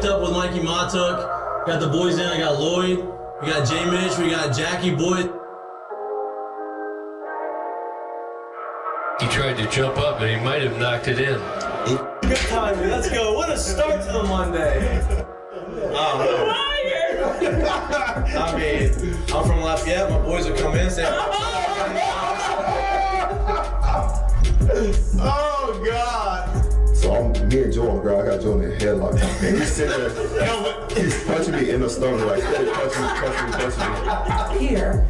hooked up with Mikie Mahtook. Got the boys in. I got Lloyd. We got J. Mitch. We got Jackie Boyd. He tried to jump up and he might have knocked it in. Good timing. Let's go. What a start to the Monday. I mean, I'm from Lafayette. My boys will come in and say, oh, God. So me and Joe on the ground. I got Joe in the headlock. And he's sitting there. He's punching me in the stomach. Like, punching me. Here,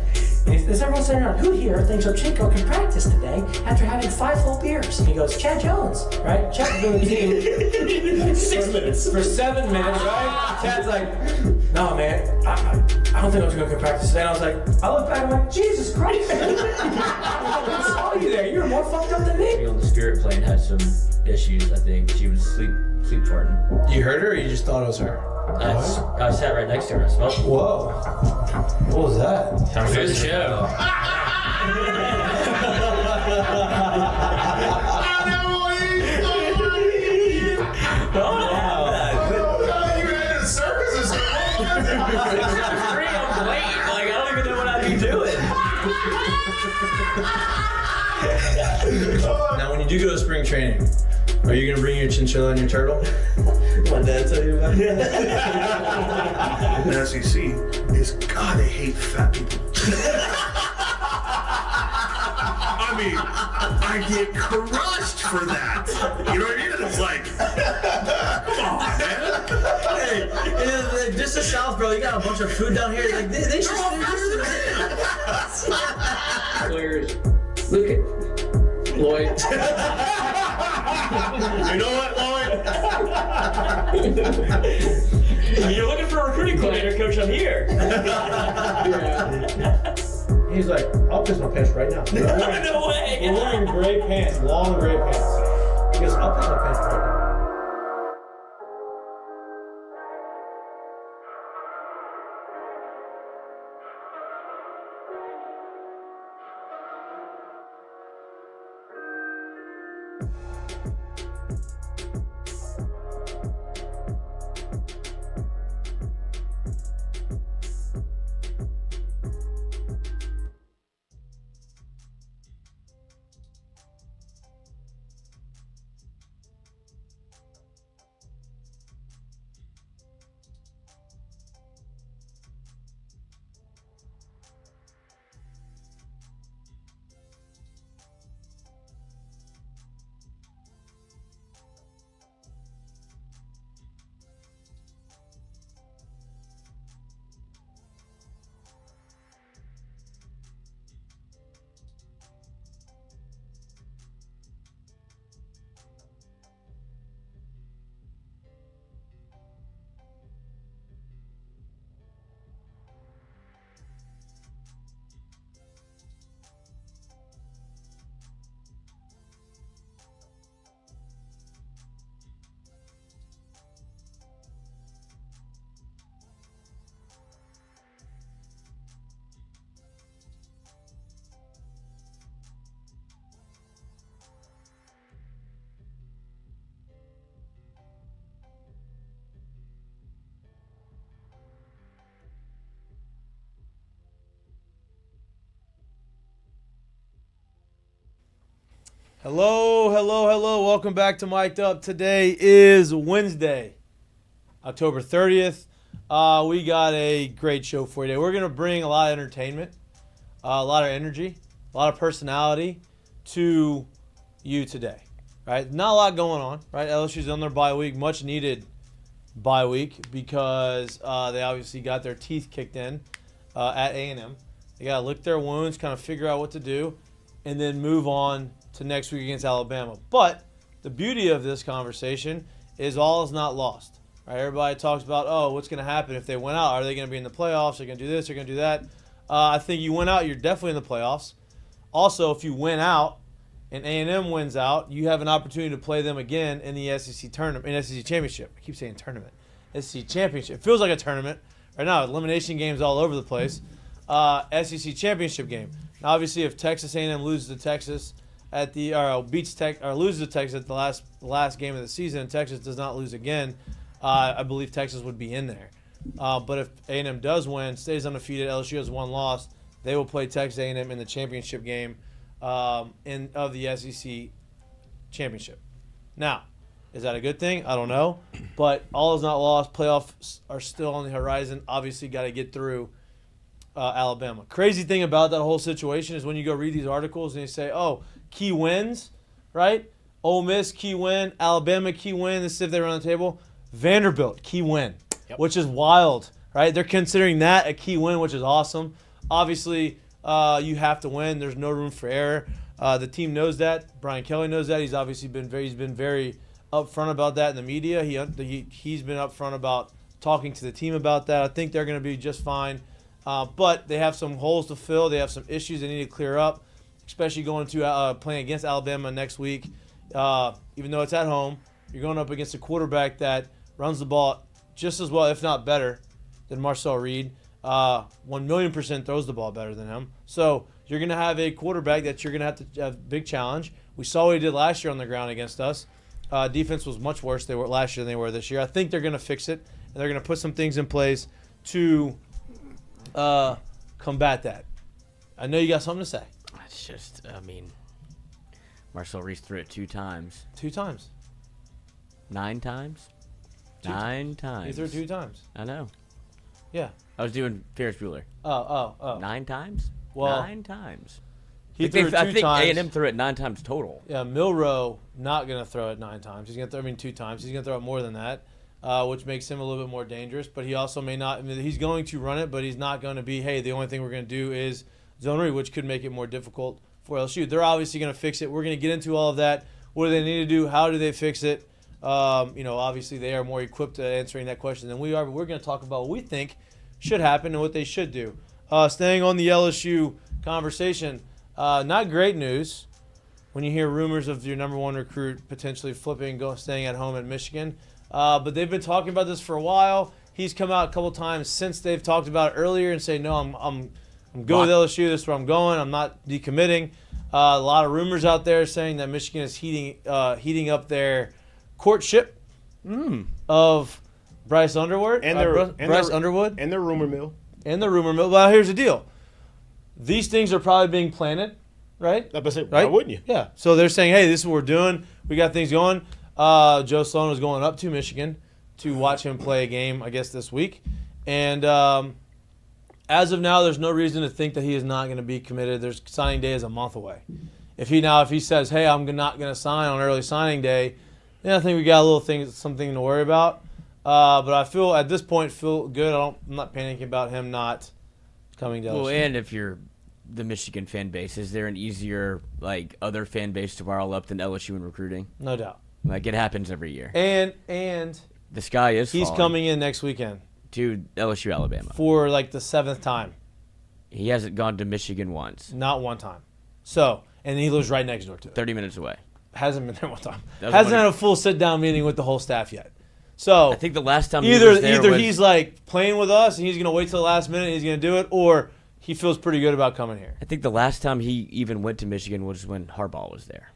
is everyone sitting around? Who here thinks Chico can practice today after having 5 full beers? And he goes, Chad Jones, right? Chad's been with the team 6 minutes. For 7 minutes, right? Chad's like, no, man, I don't think Chico can practice today. And I was like, I look back and I'm like, Jesus Christ. I saw you there. You were more fucked up than me. On the spirit plane had some issues, I think. She was sleep farting. you heard her or you just thought it was her? I sat right next to her. I smelled it. Whoa. What was that? Time for the show. Now, when you do go to spring training, are you going to bring your chinchilla and your turtle? My dad tell you about it? The SEC is, God, they hate fat people. I mean, I get crushed for that. You know what I mean? It's like, come on, man. Hey, just the South, bro. You got a bunch of food down here. Like they should. Players, look at Lloyd. You know what, Lloyd? You're looking for a recruiting coordinator, coach. I'm here. He's like, I'll piss my pants right now. No way. We're wearing gray pants, long gray pants. He goes, I'll piss my pants right now. Hello. Welcome back to Mik'd Up. Today is Wednesday, October 30th. We got a great show for you today. We're going to bring a lot of entertainment, a lot of energy, a lot of personality to you today. Right? Not a lot going on. Right? LSU's on their bye week, much needed bye week because they obviously got their teeth kicked in at A&M. They got to lick their wounds, kind of figure out what to do, and then move on to next week against Alabama. But the beauty of this conversation is all is not lost. Right? Everybody talks about, what's going to happen if they win out? Are they going to be in the playoffs? They're going to do this, they're going to do that. I think you win out, you're definitely in the playoffs. Also, if you win out and A&M wins out, you have an opportunity to play them again in the SEC tournament, in SEC championship. I keep saying tournament. SEC championship. It feels like a tournament right now. Elimination games all over the place. SEC championship game. Now, obviously, if Texas A&M loses to Texas at the loses to Texas at the last game of the season, and Texas does not lose again, I believe Texas would be in there. But if A&M does win, stays undefeated, LSU has one loss, they will play Texas A&M in the championship game of the SEC championship. Now, is that a good thing? I don't know. But all is not lost. Playoffs are still on the horizon. Obviously, got to get through Alabama. Crazy thing about that whole situation is when you go read these articles and you say, oh, key wins, right? Ole Miss, key win. Alabama, key win. This is if they were on the table. Vanderbilt, key win, which is wild, right? They're considering that a key win, which is awesome. Obviously, you have to win. There's no room for error. The team knows that. Brian Kelly knows that. He's obviously been very upfront about that in the media. He's been upfront about talking to the team about that. I think they're going to be just fine. But they have some holes to fill. They have some issues they need to clear up, especially going to playing against Alabama next week. Even though it's at home, you're going up against a quarterback that runs the ball just as well, if not better, than Marcel Reed. 1,000,000% throws the ball better than him. So you're going to have a quarterback that you're going to have to have a big challenge. We saw what he did last year on the ground against us. Defense was much worse they were last year than they were this year. I think they're going to fix it, and they're going to put some things in place to combat that. I know you got something to say. It's just, Marcel Reese threw it 2 times. 2 times. 9 times? 9 times. He threw it 2 times. I know. Yeah. I was doing Ferris Bueller. Oh. 9 times? Well, 9 times. He threw it 2 times. I think A&M threw it 9 times total. Yeah, Milroe not going to throw it 9 times. He's going to throw 2 times. He's going to throw it more than that, which makes him a little bit more dangerous. But he also may not. He's going to run it, but he's not going to be, hey, the only thing we're going to do is zone read, which could make it more difficult for LSU. They're obviously going to fix it. We're going to get into all of that. What do they need to do? How do they fix it? Obviously they are more equipped to answering that question than we are, but we're going to talk about what we think should happen and what they should do. Staying on the LSU conversation, not great news when you hear rumors of your number 1 recruit potentially staying at home at Michigan. But they've been talking about this for a while. He's come out a couple times since they've talked about it earlier and say, no, I'm good with LSU. This is where I'm going. I'm not decommitting. A lot of rumors out there saying that Michigan is heating up their courtship of Bryce Underwood. Underwood. And their rumor mill. Well, here's the deal. These things are probably being planted, right? Why wouldn't you? Yeah. So they're saying, hey, this is what we're doing. We got things going. Joe Sloan is going up to Michigan to watch him play a game, I guess, this week. And as of now, there's no reason to think that he is not going to be committed. There's signing day is a month away. If he says, hey, I'm not going to sign on early signing day, then I think we got something to worry about. But I feel at this point good. I'm not panicking about him not coming to LSU. Well, and if you're the Michigan fan base, is there an easier other fan base to rile up than LSU in recruiting? No doubt. It happens every year. And the sky is he's falling. coming in next weekend To LSU, Alabama. For the 7th time. He hasn't gone to Michigan once. Not one time. So, and he lives right next door to it. 30 minutes away. Hasn't been there one time. Hasn't had a full sit-down meeting with the whole staff yet. So I think the last time either he's playing with us and he's going to wait till the last minute and he's going to do it, or he feels pretty good about coming here. I think the last time he even went to Michigan was when Harbaugh was there.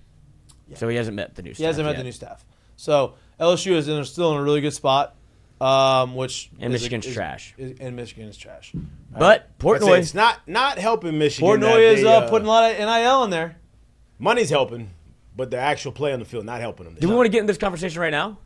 Yeah. So he hasn't met the new staff. He hasn't met the new staff. So LSU is still in a really good spot. Michigan's trash. Michigan is trash. Right? But Portnoy, it's not helping Michigan. Portnoy is putting a lot of NIL in there. Money's helping, but the actual play on the field not helping them. Do we want to get in this conversation right now?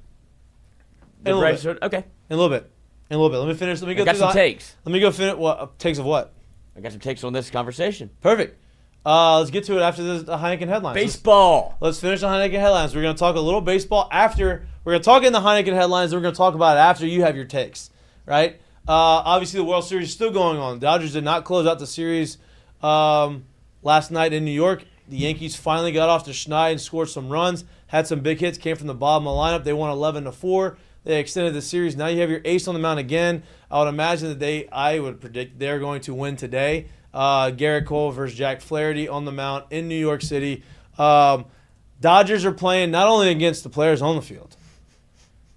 In a little bit. Okay. In a little bit. Let me finish. Let me go. I got some takes. Let me go finish. What takes of what? I got some takes on this conversation. Perfect. Let's get to it after the Heineken headlines. Baseball. Let's finish the Heineken headlines. We're going to talk a little baseball after. We're going to talk in the Heineken headlines, and we're going to talk about it after you have your takes, right? Obviously, the World Series is still going on. The Dodgers did not close out the series last night in New York. The Yankees finally got off to Schneid and scored some runs, had some big hits, came from the bottom of the lineup. They won 11-4. They extended the series. Now you have your ace on the mound again. I would imagine that I would predict they're going to win today. Garrett Cole versus Jack Flaherty on the mound in New York City. Dodgers are playing not only against the players on the field,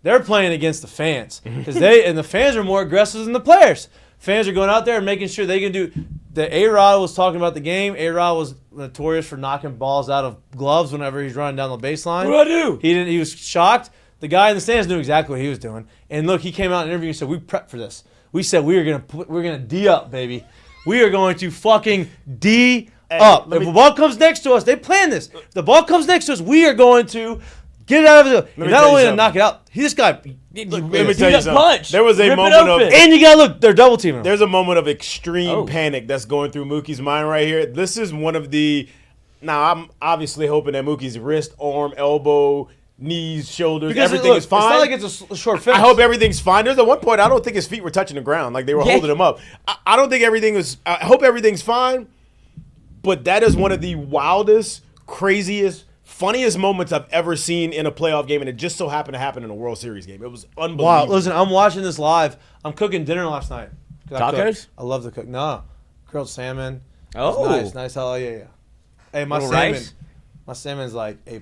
they're playing against the fans because the fans are more aggressive than the players. Fans are going out there and making sure they can do. The A-Rod was talking about the game. A-Rod was notorious for knocking balls out of gloves whenever he's running down the baseline. What do I do? He was shocked. The guy in the stands knew exactly what he was doing. And look, he came out in an interview and said, we prepped for this. We said we're gonna D up, baby. We are going to fucking D up. If the ball comes next to us, they planned this. If the ball comes next to us, we are going to get it out of the. And not only to knock it out, this guy. Let me tell you something. Punch. There was a Rip it moment of, open. And you gotta look, they're double teaming him. there's a moment of extreme panic that's going through Mookie's mind right here. This is one of the. Now I'm obviously hoping that Mookie's wrist, arm, elbow, knees, shoulders, Because everything is fine. It's not like it's a short finish. I hope everything's fine. There's at one point I don't think his feet were touching the ground, like they were holding him up. I don't think everything was. I hope everything's fine. But that is one of the wildest, craziest, funniest moments I've ever seen in a playoff game, and it just so happened to happen in a World Series game. It was unbelievable. Wow, listen, I'm watching this live. I'm cooking dinner last night. Tacos? I love to cook. No, grilled salmon. Oh. Nice. Hell yeah. Hey, my Little salmon. rice? My salmon's like A+.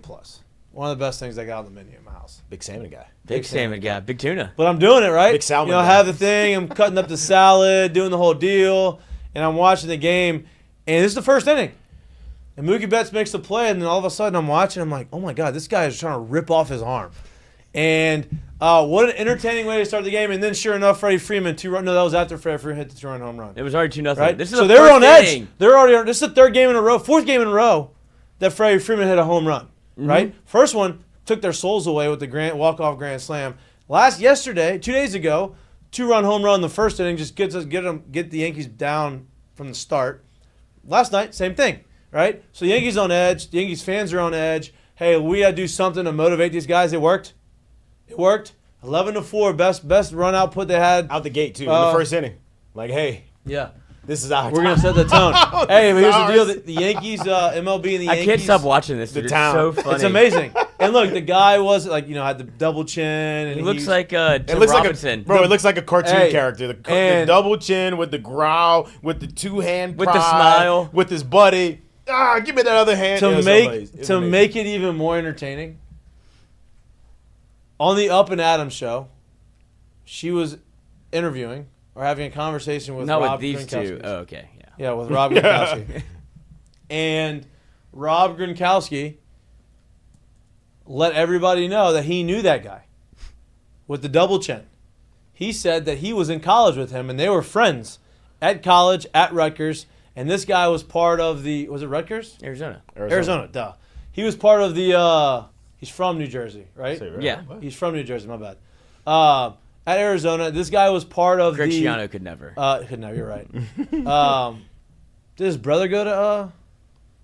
One of the best things I got on the menu in my house. Big salmon guy. Big salmon guy. Big tuna. But I'm doing it, right? Big salmon You know, I guy. have the thing. I'm cutting up the salad, doing the whole deal, and I'm watching the game. And this is the first inning. And Mookie Betts makes the play, and then all of a sudden I'm watching. I'm like, oh my God, this guy is trying to rip off his arm. And what an entertaining way to start the game. And then sure enough, Freddie Freeman, 2-run. No, that was after Freddie Freeman hit the 2-run home run. It was already 2-0. Right? This is So the they were first on edge. inning. They're already on. This is the third game in a row, fourth game in a row that Freddie Freeman hit a home run. Right? First one took their souls away with the walk-off grand slam. Yesterday, 2 days ago, 2-run home run in the first inning just get the Yankees down from the start. Last night, same thing, right? So the Yankees on edge. The Yankees fans are on edge. Hey, we got to do something to motivate these guys. It worked. 11-4, best run output they had. Out the gate, too, in the first inning. Like, hey, Yeah. this is our We're time. going to set the tone. Hey, but here's the ours. deal. The Yankees, MLB and the Yankees. I can't stop watching this. Dude. The It's town. so funny. It's amazing. And look, the guy was like, had the double chin. And He looks he's- like Tim It looks Robinson. it looks like a cartoon Hey, character. The and- double chin with the growl, with the two-hand With the pride, smile. with his buddy. Give me that other hand. It to was make amazing. It's to amazing. make it even more entertaining. On the Up and Adams show, she was interviewing or having a conversation with Not Rob with these two. Gronkowski. Oh, okay. Yeah. Yeah, with Rob Gronkowski. And Rob Gronkowski let everybody know that he knew that guy with the double chin. He said that he was in college with him and they were friends at college at Rutgers. And this guy was part of was it Rutgers? Arizona. Arizona, duh. He was part of the, he's from New Jersey, right? Say, right? Yeah. What? He's from New Jersey, my bad. At Arizona, this guy was part of Greg the. Schiano could never. No, you're right. Did his brother go to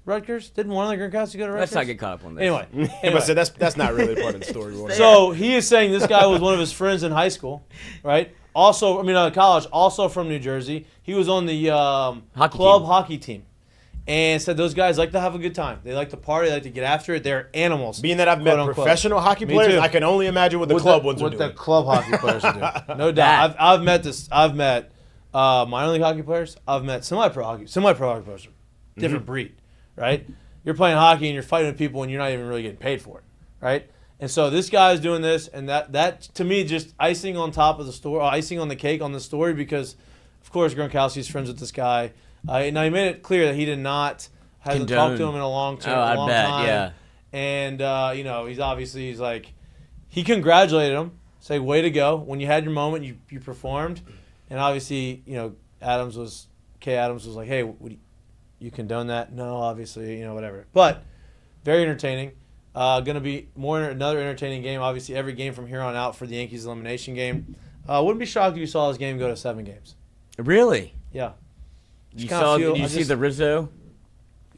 Rutgers? Didn't one of the Gronkowski go to Rutgers? Let's not get caught up on this. Anyway, But so that's not really part of the story. Warren. so he is saying this guy was one of his friends in high school, right? Also, college, also from New Jersey. He was on the club hockey team. And said those guys like to have a good time. They like to party. They like to get after it. They're animals. Being that I've met quote, unquote. professional hockey Me players, too. I can only imagine what the club ones are what doing. the club hockey players are doing. No doubt. I've met minor league hockey players. I've met semi-pro hockey players. Different breed, right? You're playing hockey and you're fighting with people and you're not even really getting paid for it, right? And so this guy is doing this, and that to me just icing on top of the story, icing on the cake on the story, because of course Gronkowski's friends with this guy. Now he made it clear that he did not hasn't talked to him in a long time. Oh, I bet, yeah. And he's like, he congratulated him, say way to go. When you had your moment, you performed, and obviously Adams was like, hey, you condone that? No, obviously, whatever. But very entertaining. Going to be another entertaining game. Obviously, every game from here on out for the Yankees elimination game. Wouldn't be shocked if you saw this game go to 7 games. Really? Yeah. Did you see the Rizzo?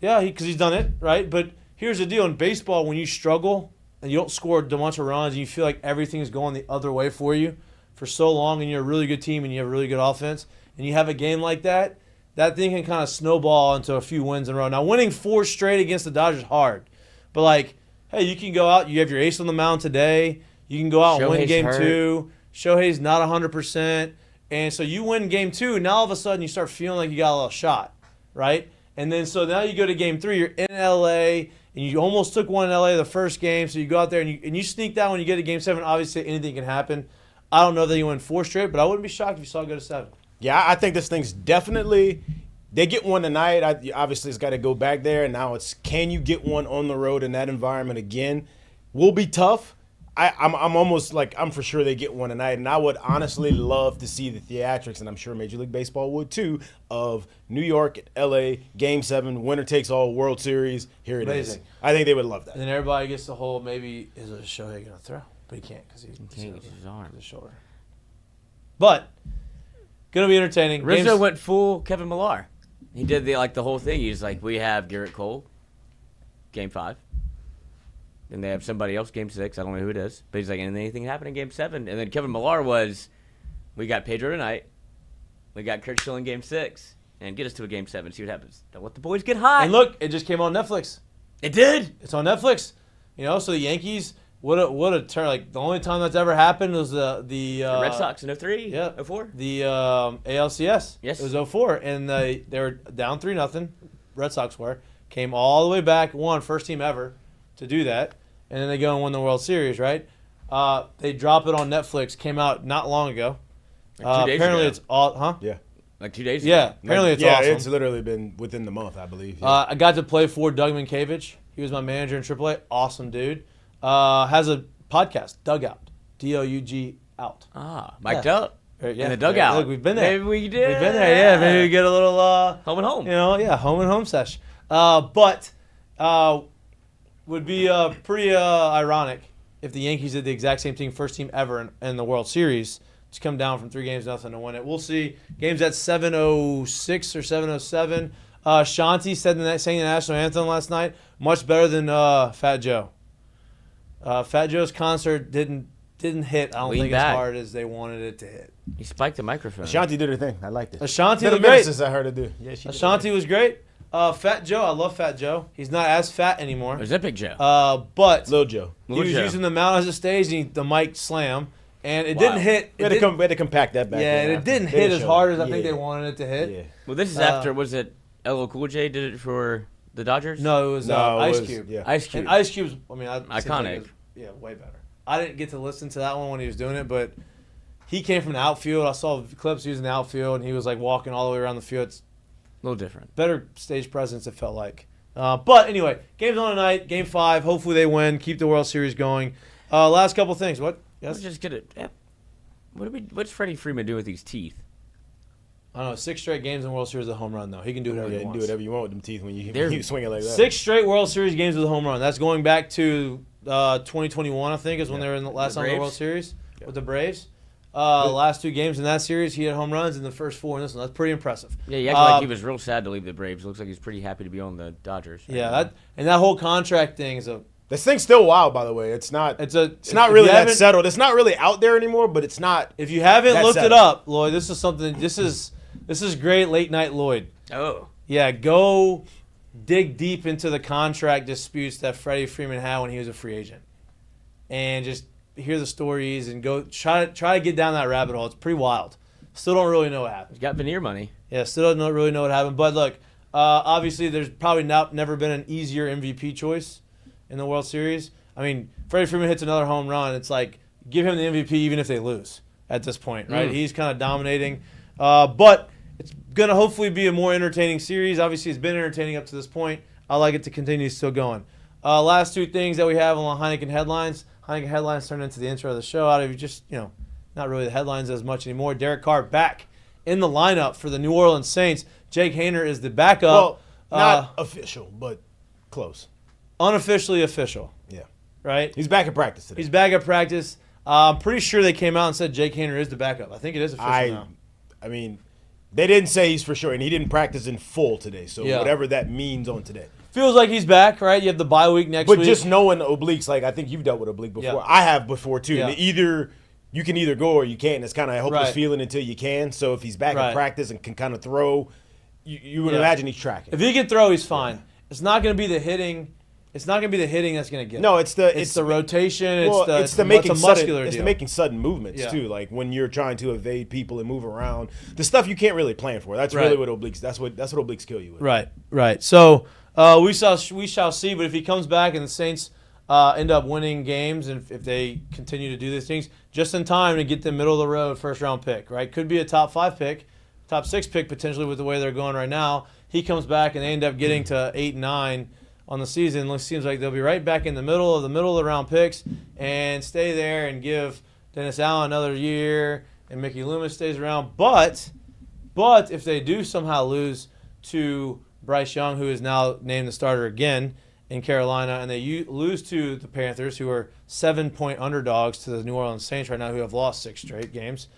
Yeah, because he's done it, right? But here's the deal. In baseball, when you struggle and you don't score a bunch of runs and you feel like everything's going the other way for you for so long and you're a really good team and you have a really good offense and you have a game like that, that thing can kind of snowball into a few wins in a row. Now, winning 4 straight against the Dodgers is hard. But, hey, you can go out. You have your ace on the mound today. You can go out and win game 2. Shohei's not 100%. And so you win game 2. Now, all of a sudden, you start feeling like you got a little shot, right? And then so now you go to game 3. You're in L.A., and you almost took one in L.A. the first game. So you go out there, and you sneak down when you get to game 7. Obviously, anything can happen. I don't know that you win 4 straight, but I wouldn't be shocked if you saw it go to 7. Yeah, I think this thing's definitely – they get one tonight. Obviously, it's got to go back there. And now it's can you get one on the road in that environment again? Will be tough. I'm almost like I'm for sure they get one tonight, and I would honestly love to see the theatrics, and I'm sure Major League Baseball would too, of New York and L.A. Game 7, winner takes all, World Series. Here it is. Amazing. I think they would love that. And then everybody gets the whole maybe is it Shohei going to throw, but he can't because he can't get his arm, his shoulder. But gonna be entertaining. Rizzo went full Kevin Millar. He did the whole thing. He's like, we have Garrett Cole, Game 5. Then they have somebody else, Game 6. I don't know who it is. But he's like, and anything happened in Game 7? And then Kevin Millar was, we got Pedro tonight. We got Kirk Schilling Game 6. And get us to a Game 7. See what happens. Don't let the boys get hot. And look, it just came on Netflix. It did. It's on Netflix. So the Yankees, what a turn. Like, the only time that's ever happened was the Red Sox in 03, yeah, 04. The ALCS. Yes. It was 04. And they were down 3-0. Red Sox were. Came all the way back, won, first team ever to do that. And then they go and win the World Series, right? They drop it on Netflix. Came out not long ago. Like 2 days apparently ago. it's all, huh? Yeah. Like 2 days ago. Yeah. Apparently it's awesome. It's literally been within the month, I believe. Yeah. I got to play for Doug Minkiewicz. He was my manager in AAA. Awesome dude. Has a podcast, Dugout. DOUG out. Mic'd Yeah. up. Yeah. In the dugout. Look, we've been there. Maybe we did. We've been there, yeah. Maybe we get a little home and home. Home and home sesh. But would be pretty ironic if the Yankees did the exact same thing, first team ever in the World Series, to come down from 3-0 to win it. We'll see. Game's at 7:06 or 7:07. Shanti sang the national anthem last night. Much better than Fat Joe. Fat Joe's concert didn't hit, I don't Lean think, back. as hard as they wanted it to hit. He spiked the microphone. Ashanti did her thing. I liked it. Ashanti Been a was minute great. since I heard her do. Yeah, she did Ashanti was great. Fat Joe, I love Fat Joe. He's not as fat anymore. Ozempic Joe. But Lil Joe. he was using the mount as a stage and the mic slam, and it Wow. didn't hit. We had to compact that back. Yeah, then and it after. didn't They hit as showed hard it. as I think Yeah. they wanted it to hit. Yeah. Well, this is after, was it LL Cool J did it for the Dodgers? No, it was No, it Ice was- Cube. yeah. Ice Cube. And Ice Cube's, I mean, seems like Iconic. it was- way better. I didn't get to listen to that one when he was doing it, but he came from the outfield. I saw clips using the outfield, and he was like walking all the way around the field. It's A little different. better stage presence, it felt like. But anyway, game's on tonight, Game 5. Hopefully they win, keep the World Series going. Last couple things. What? Yes? Let's just get it. What's Freddie Freeman doing with these teeth? I don't know. 6 straight games in World Series with a home run, though. He can do whatever Yeah, he you wants. can do whatever you want with them teeth when you They're- swing it like that. 6 straight World Series games with a home run. That's going back to 2021, I think, is when they were in the last time in the World Braves? Series with the Braves. Last 2 games in that series, he had home runs in the first 4 in this one. That's pretty impressive. Yeah, he acted like he was real sad to leave the Braves. Looks like he's pretty happy to be on the Dodgers. right Yeah, now. that whole contract thing is a. This thing's still wild, by the way. It's not It's really if that you haven't- settled. It's not really out there anymore, but it's not. If you haven't That's looked it settled. up, Lloyd, this is something. This is great late night Lloyd. Oh. Yeah, go dig deep into the contract disputes that Freddie Freeman had when he was a free agent, and just hear the stories and go try to get down that rabbit hole. It's pretty wild. Still don't really know what happened. He's got veneer money. Yeah, still don't really know what happened. But look, obviously there's probably never been an easier MVP choice in the World Series. I mean, Freddie Freeman hits another home run. It's like, give him the MVP even if they lose at this point, right? He's kind of dominating. But it's going to hopefully be a more entertaining series. Obviously, it's been entertaining up to this point. I like it to continue still going. Last 2 things that we have on Heineken Headlines. Heineken Headlines turned into the intro of the show. Out of just, not really the headlines as much anymore. Derek Carr back in the lineup for the New Orleans Saints. Jake Haener is the backup. Well, not official, but close. Unofficially official, Yeah. right? He's back at practice today. He's back at practice. I'm pretty sure they came out and said Jake Haener is the backup. I think it is official now. I mean, they didn't say he's for sure, and he didn't practice in full today. So Yeah. whatever that means on today. Feels like he's back, right? You have the bye week next But week. just knowing obliques, like I think you've dealt with oblique before. Yeah. I have before too. Yeah. You can either go or you can't. It's kind of a hopeless Right. feeling until you can. So if he's back Right. in practice and can kind of throw, you would Yeah. imagine he's tracking. if he can throw, he's fine. It's not going to be the hitting. It's not going to be the hitting that's going to get him. No, it's the rotation. Well, it's the making it's a muscular sudden, it's deal. the making sudden movements Yeah. too. Like when you're trying to evade people and move around, the stuff you can't really plan for. That's Right. really what obliques. That's what obliques kill you with. Right. So we shall see. But if he comes back and the Saints end up winning games, and if they continue to do these things, just in time to get the middle of the road first round pick, right? Could be a top 5 pick, top 6 pick potentially with the way they're going right now. He comes back and they end up getting to 8 and 9 on the season. It seems like they'll be right back in the middle of the round picks and stay there and give Dennis Allen another year, and Mickey Loomis stays around. But if they do somehow lose to Bryce Young, who is now named the starter again in Carolina, and they lose to the Panthers, who are 7-point underdogs to the New Orleans Saints right now, who have lost 6 straight games.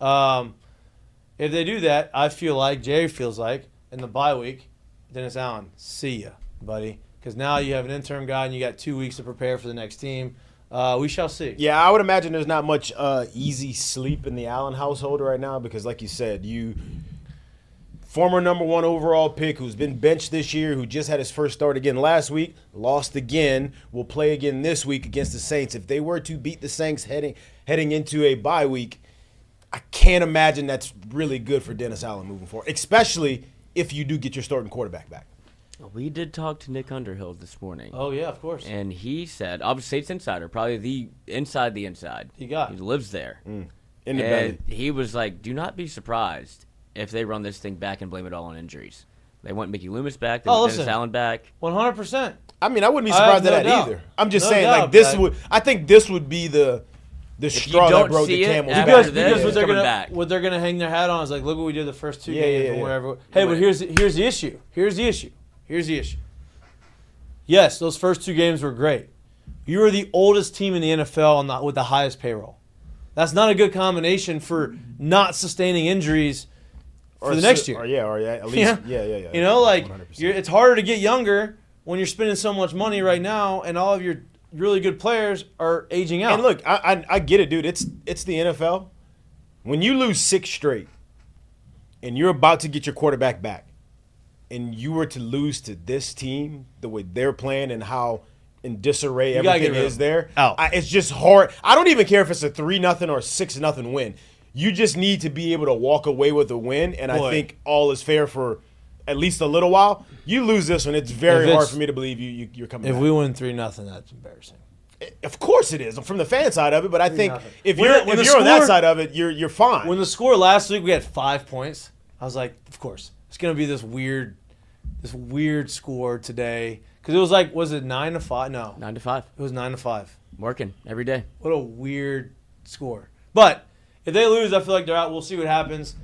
If they do that, I feel like, Jerry feels like, in the bye week, Dennis Allen, see ya, buddy. Because now you have an interim guy and you got 2 weeks to prepare for the next team. We shall see. Yeah, I would imagine there's not much easy sleep in the Allen household right now because, like you said, former number 1 overall pick who's been benched this year, who just had his first start again last week, lost again, will play again this week against the Saints. If they were to beat the Saints heading into a bye week, I can't imagine that's really good for Dennis Allen moving forward, especially if you do get your starting quarterback back. We did talk to Nick Underhill this morning. Oh, yeah, of course. And he said, obviously State's insider, probably the inside. He lives there. In the and belly. he was like, do not be surprised if they run this thing back and blame it all on injuries. They want Mickey Loomis back. They want Dennis Allen back. 100%. I mean, I wouldn't be surprised at that either. I'm just saying, like, I think this would be the straw that broke the camel's back. Because what they're gonna hang their hat on is like, look what we did the first 2 games or whatever. Hey, but here's the issue. Yes, those first 2 games were great. You are the oldest team in the NFL with the highest payroll. That's not a good combination for not sustaining injuries for the next year. At least, yeah. You know, like 100%. it's harder to get younger when you're spending so much money right now, and all of your really good players are aging out. And look, I get it, dude. It's the NFL. When you lose 6 straight, and you're about to get your quarterback back, and you were to lose to this team the way they're playing and how in disarray everything is there, it's just hard. I don't even care if it's a 3-0 or 6-0 win. You just need to be able to walk away with a win, and I think all is fair for at least a little while. You lose this one, it's very hard for me to believe you're coming back. If we win 3-0, that's embarrassing. Of course it is, from the fan side of it, but I think if you're on that side of it, you're fine. When the score last week, we had 5 points. I was like, of course. It's going to be this weird score today. Because it was like, was it 9-5? No. 9-5. It was 9-5. Working every day. What a weird score. But if they lose, I feel like they're out. We'll see what happens.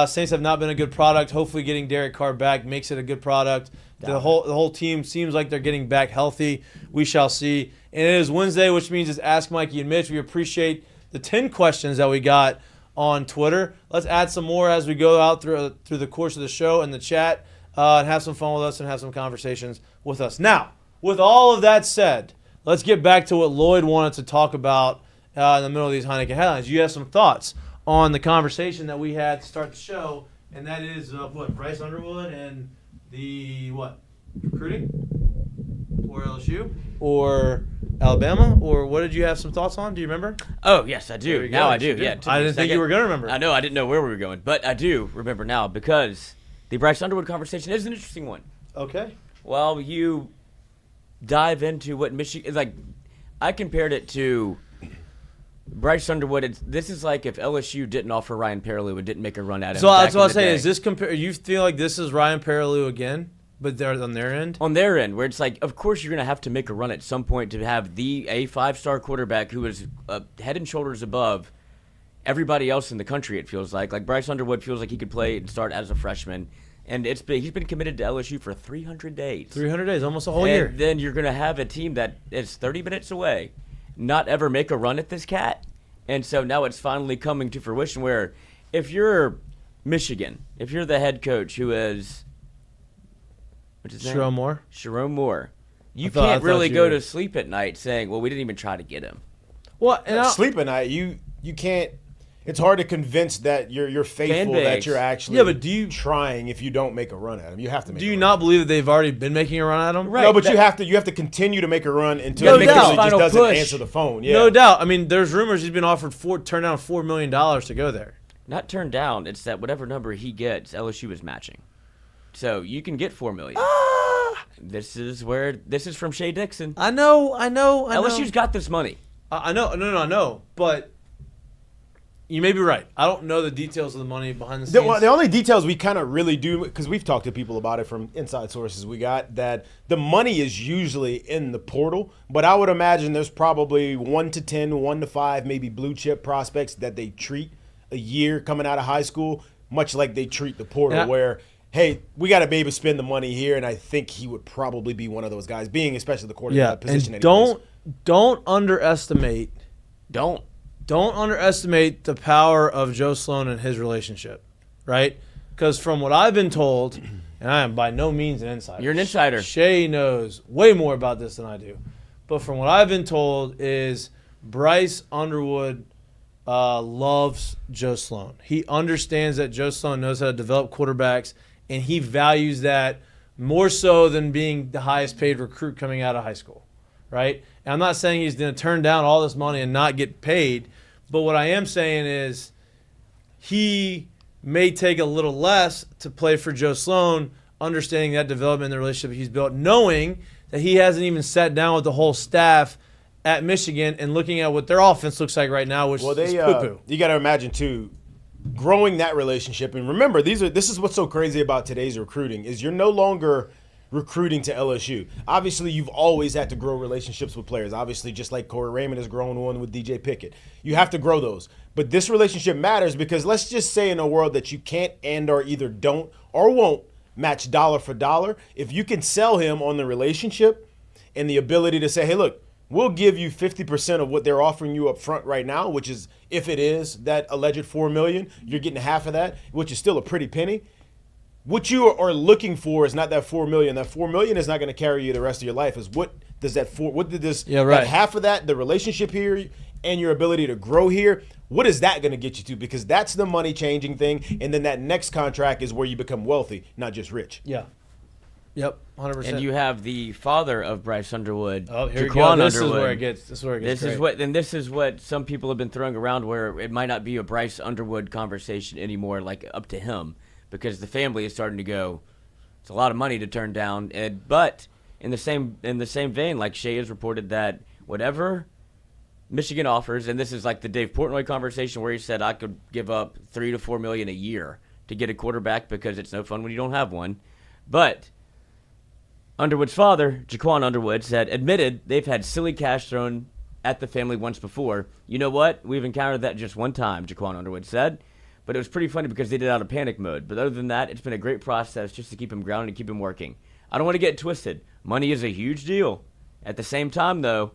Saints have not been a good product. Hopefully getting Derek Carr back makes it a good product. The whole team seems like they're getting back healthy. We shall see. And it is Wednesday, which means it's Ask Mikey and Mitch. We appreciate the 10 questions that we got on Twitter. Let's add some more as we go out through the course of the show and the chat and have some fun with us and have some conversations with us. Now, with all of that said, let's get back to what Lloyd wanted to talk about in the middle of these Heineken headlines. You have some thoughts on the conversation that we had to start the show, and that is Bryce Underwood and the recruiting or LSU or Alabama, or what did you have some thoughts on? Do you remember? Oh, yes, I do. Now I do. Yeah, I didn't think you were going to remember. I know I didn't know where we were going, but I do remember now because the Bryce Underwood conversation is an interesting one. Okay. Well, you dive into what Michigan – like, I compared it to Bryce Underwood. This is like if LSU didn't offer Ryan Perrilloux and didn't make a run at him. So that's what I was saying. Is this you feel like this is Ryan Perrilloux again, but they're on their end? On their end, where it's like, of course you're going to have to make a run at some point to have a 5-star quarterback who is head and shoulders above everybody else in the country, it feels like. Like Bryce Underwood feels like he could play and start as a freshman. And he's been committed to LSU for 300 days. 300 days, almost a whole year. And then you're going to have a team that is 30 minutes away not ever make a run at this cat. And so now it's finally coming to fruition where if you're Michigan, if you're the head coach who is – what's his name? Sharon Moore. You can't really go to sleep at night saying, well, we didn't even try to get him. Well, and sleep at night, you can't – it's hard to convince that you're faithful, that you're actually trying if you don't make a run at him. You have to make a run. Do you not believe that they've already been making a run at him? Right. No, but you have to continue to make a run until he just doesn't answer the phone. Yeah. No doubt. I mean, there's rumors he's been offered turned down $4 million to go there. Not turned down. It's that whatever number he gets, LSU is matching. So you can get $4 million. This is from Shea Dixon. I know. LSU's got this money. I know. No. But You may be right. I don't know the details of the money behind the scenes. The only details we kind of really do, because we've talked to people about it from inside sources we got, that the money is usually in the portal. But I would imagine there's probably 1 to 10, 1 to 5, maybe blue chip prospects that they treat a year coming out of high school, much like they treat the portal, where, hey, we got to be able to spend the money here. And I think he would probably be one of those guys, being especially the quarterback position. And don't underestimate. Don't underestimate the power of Joe Sloan and his relationship, right? Because from what I've been told, and I am by no means an insider. You're an insider. Shay knows way more about this than I do. But from what I've been told is Bryce Underwood loves Joe Sloan. He understands that Joe Sloan knows how to develop quarterbacks, and he values that more so than being the highest paid recruit coming out of high school, right? And I'm not saying he's going to turn down all this money and not get paid, but what I am saying is he may take a little less to play for Joe Sloan, understanding that development and the relationship he's built, knowing that he hasn't even sat down with the whole staff at Michigan and looking at what their offense looks like right now, which is poo-poo. You got to imagine, too, growing that relationship. And remember, this is what's so crazy about today's recruiting is you're no longer – recruiting to LSU. Obviously, you've always had to grow relationships with players. Obviously, just like Corey Raymond has grown one with DJ Pickett. You have to grow those. But this relationship matters because let's just say in a world that you can't and or either don't or won't match dollar for dollar, if you can sell him on the relationship and the ability to say, hey, look, we'll give you 50% of what they're offering you up front right now, which is, if it is that alleged $4 million, you're getting half of that, which is still a pretty penny. What you are looking for is not that $4 million. That $4 million is not going to carry you the rest of your life. Is what does that that half of that, the relationship here and your ability to grow here, what is that going to get you to? Because that's the money changing thing. And then that next contract is where you become wealthy, not just rich. Yeah. Yep, 100%. And you have the father of Bryce Underwood. Oh, here we Jaquan go. This Underwood. is where it gets. This is where it gets. This is what some people have been throwing around, where it might not be a Bryce Underwood conversation anymore, like up to him. Because the family is starting to go, it's a lot of money to turn down. But in the same vein, like Shay has reported that whatever Michigan offers, and this is like the Dave Portnoy conversation where he said I could give up $3 to $4 million a year to get a quarterback because it's no fun when you don't have one. But Underwood's father, Jaquan Underwood, admitted they've had silly cash thrown at the family once before. You know what? We've encountered that just one time, Jaquan Underwood said. But it was pretty funny because they did it out of panic mode. But other than that, it's been a great process just to keep him grounded and keep him working. I don't want to get twisted. Money is a huge deal. At the same time, though,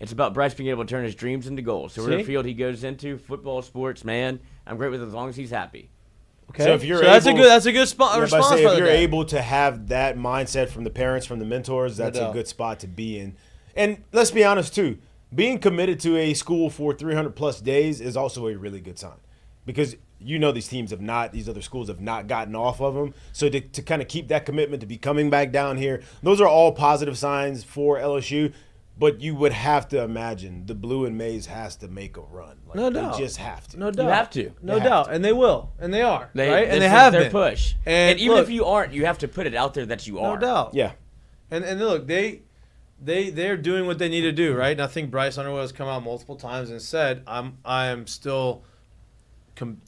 it's about Bryce being able to turn his dreams into goals. So whatever field he goes into, football, sports, man, I'm great with it as long as he's happy. Okay, so if you're that's a good spot. Response. If you're able to have that mindset from the parents, from the mentors, that's a good spot to be in. And let's be honest too, being committed to a school for 300 plus days is also a really good sign, because these other schools have not gotten off of them. So to kind of keep that commitment to be coming back down here, those are all positive signs for LSU. But you would have to imagine the Blue and Maize has to make a run. Like, no doubt. They just have to. No doubt. You have to. No doubt. And they will. And they are. Right? And they have their been. push. And even if you aren't, you have to put it out there that you are. No doubt. Yeah. And look, they're doing what they need to do, right? And I think Bryce Underwood has come out multiple times and said, I am still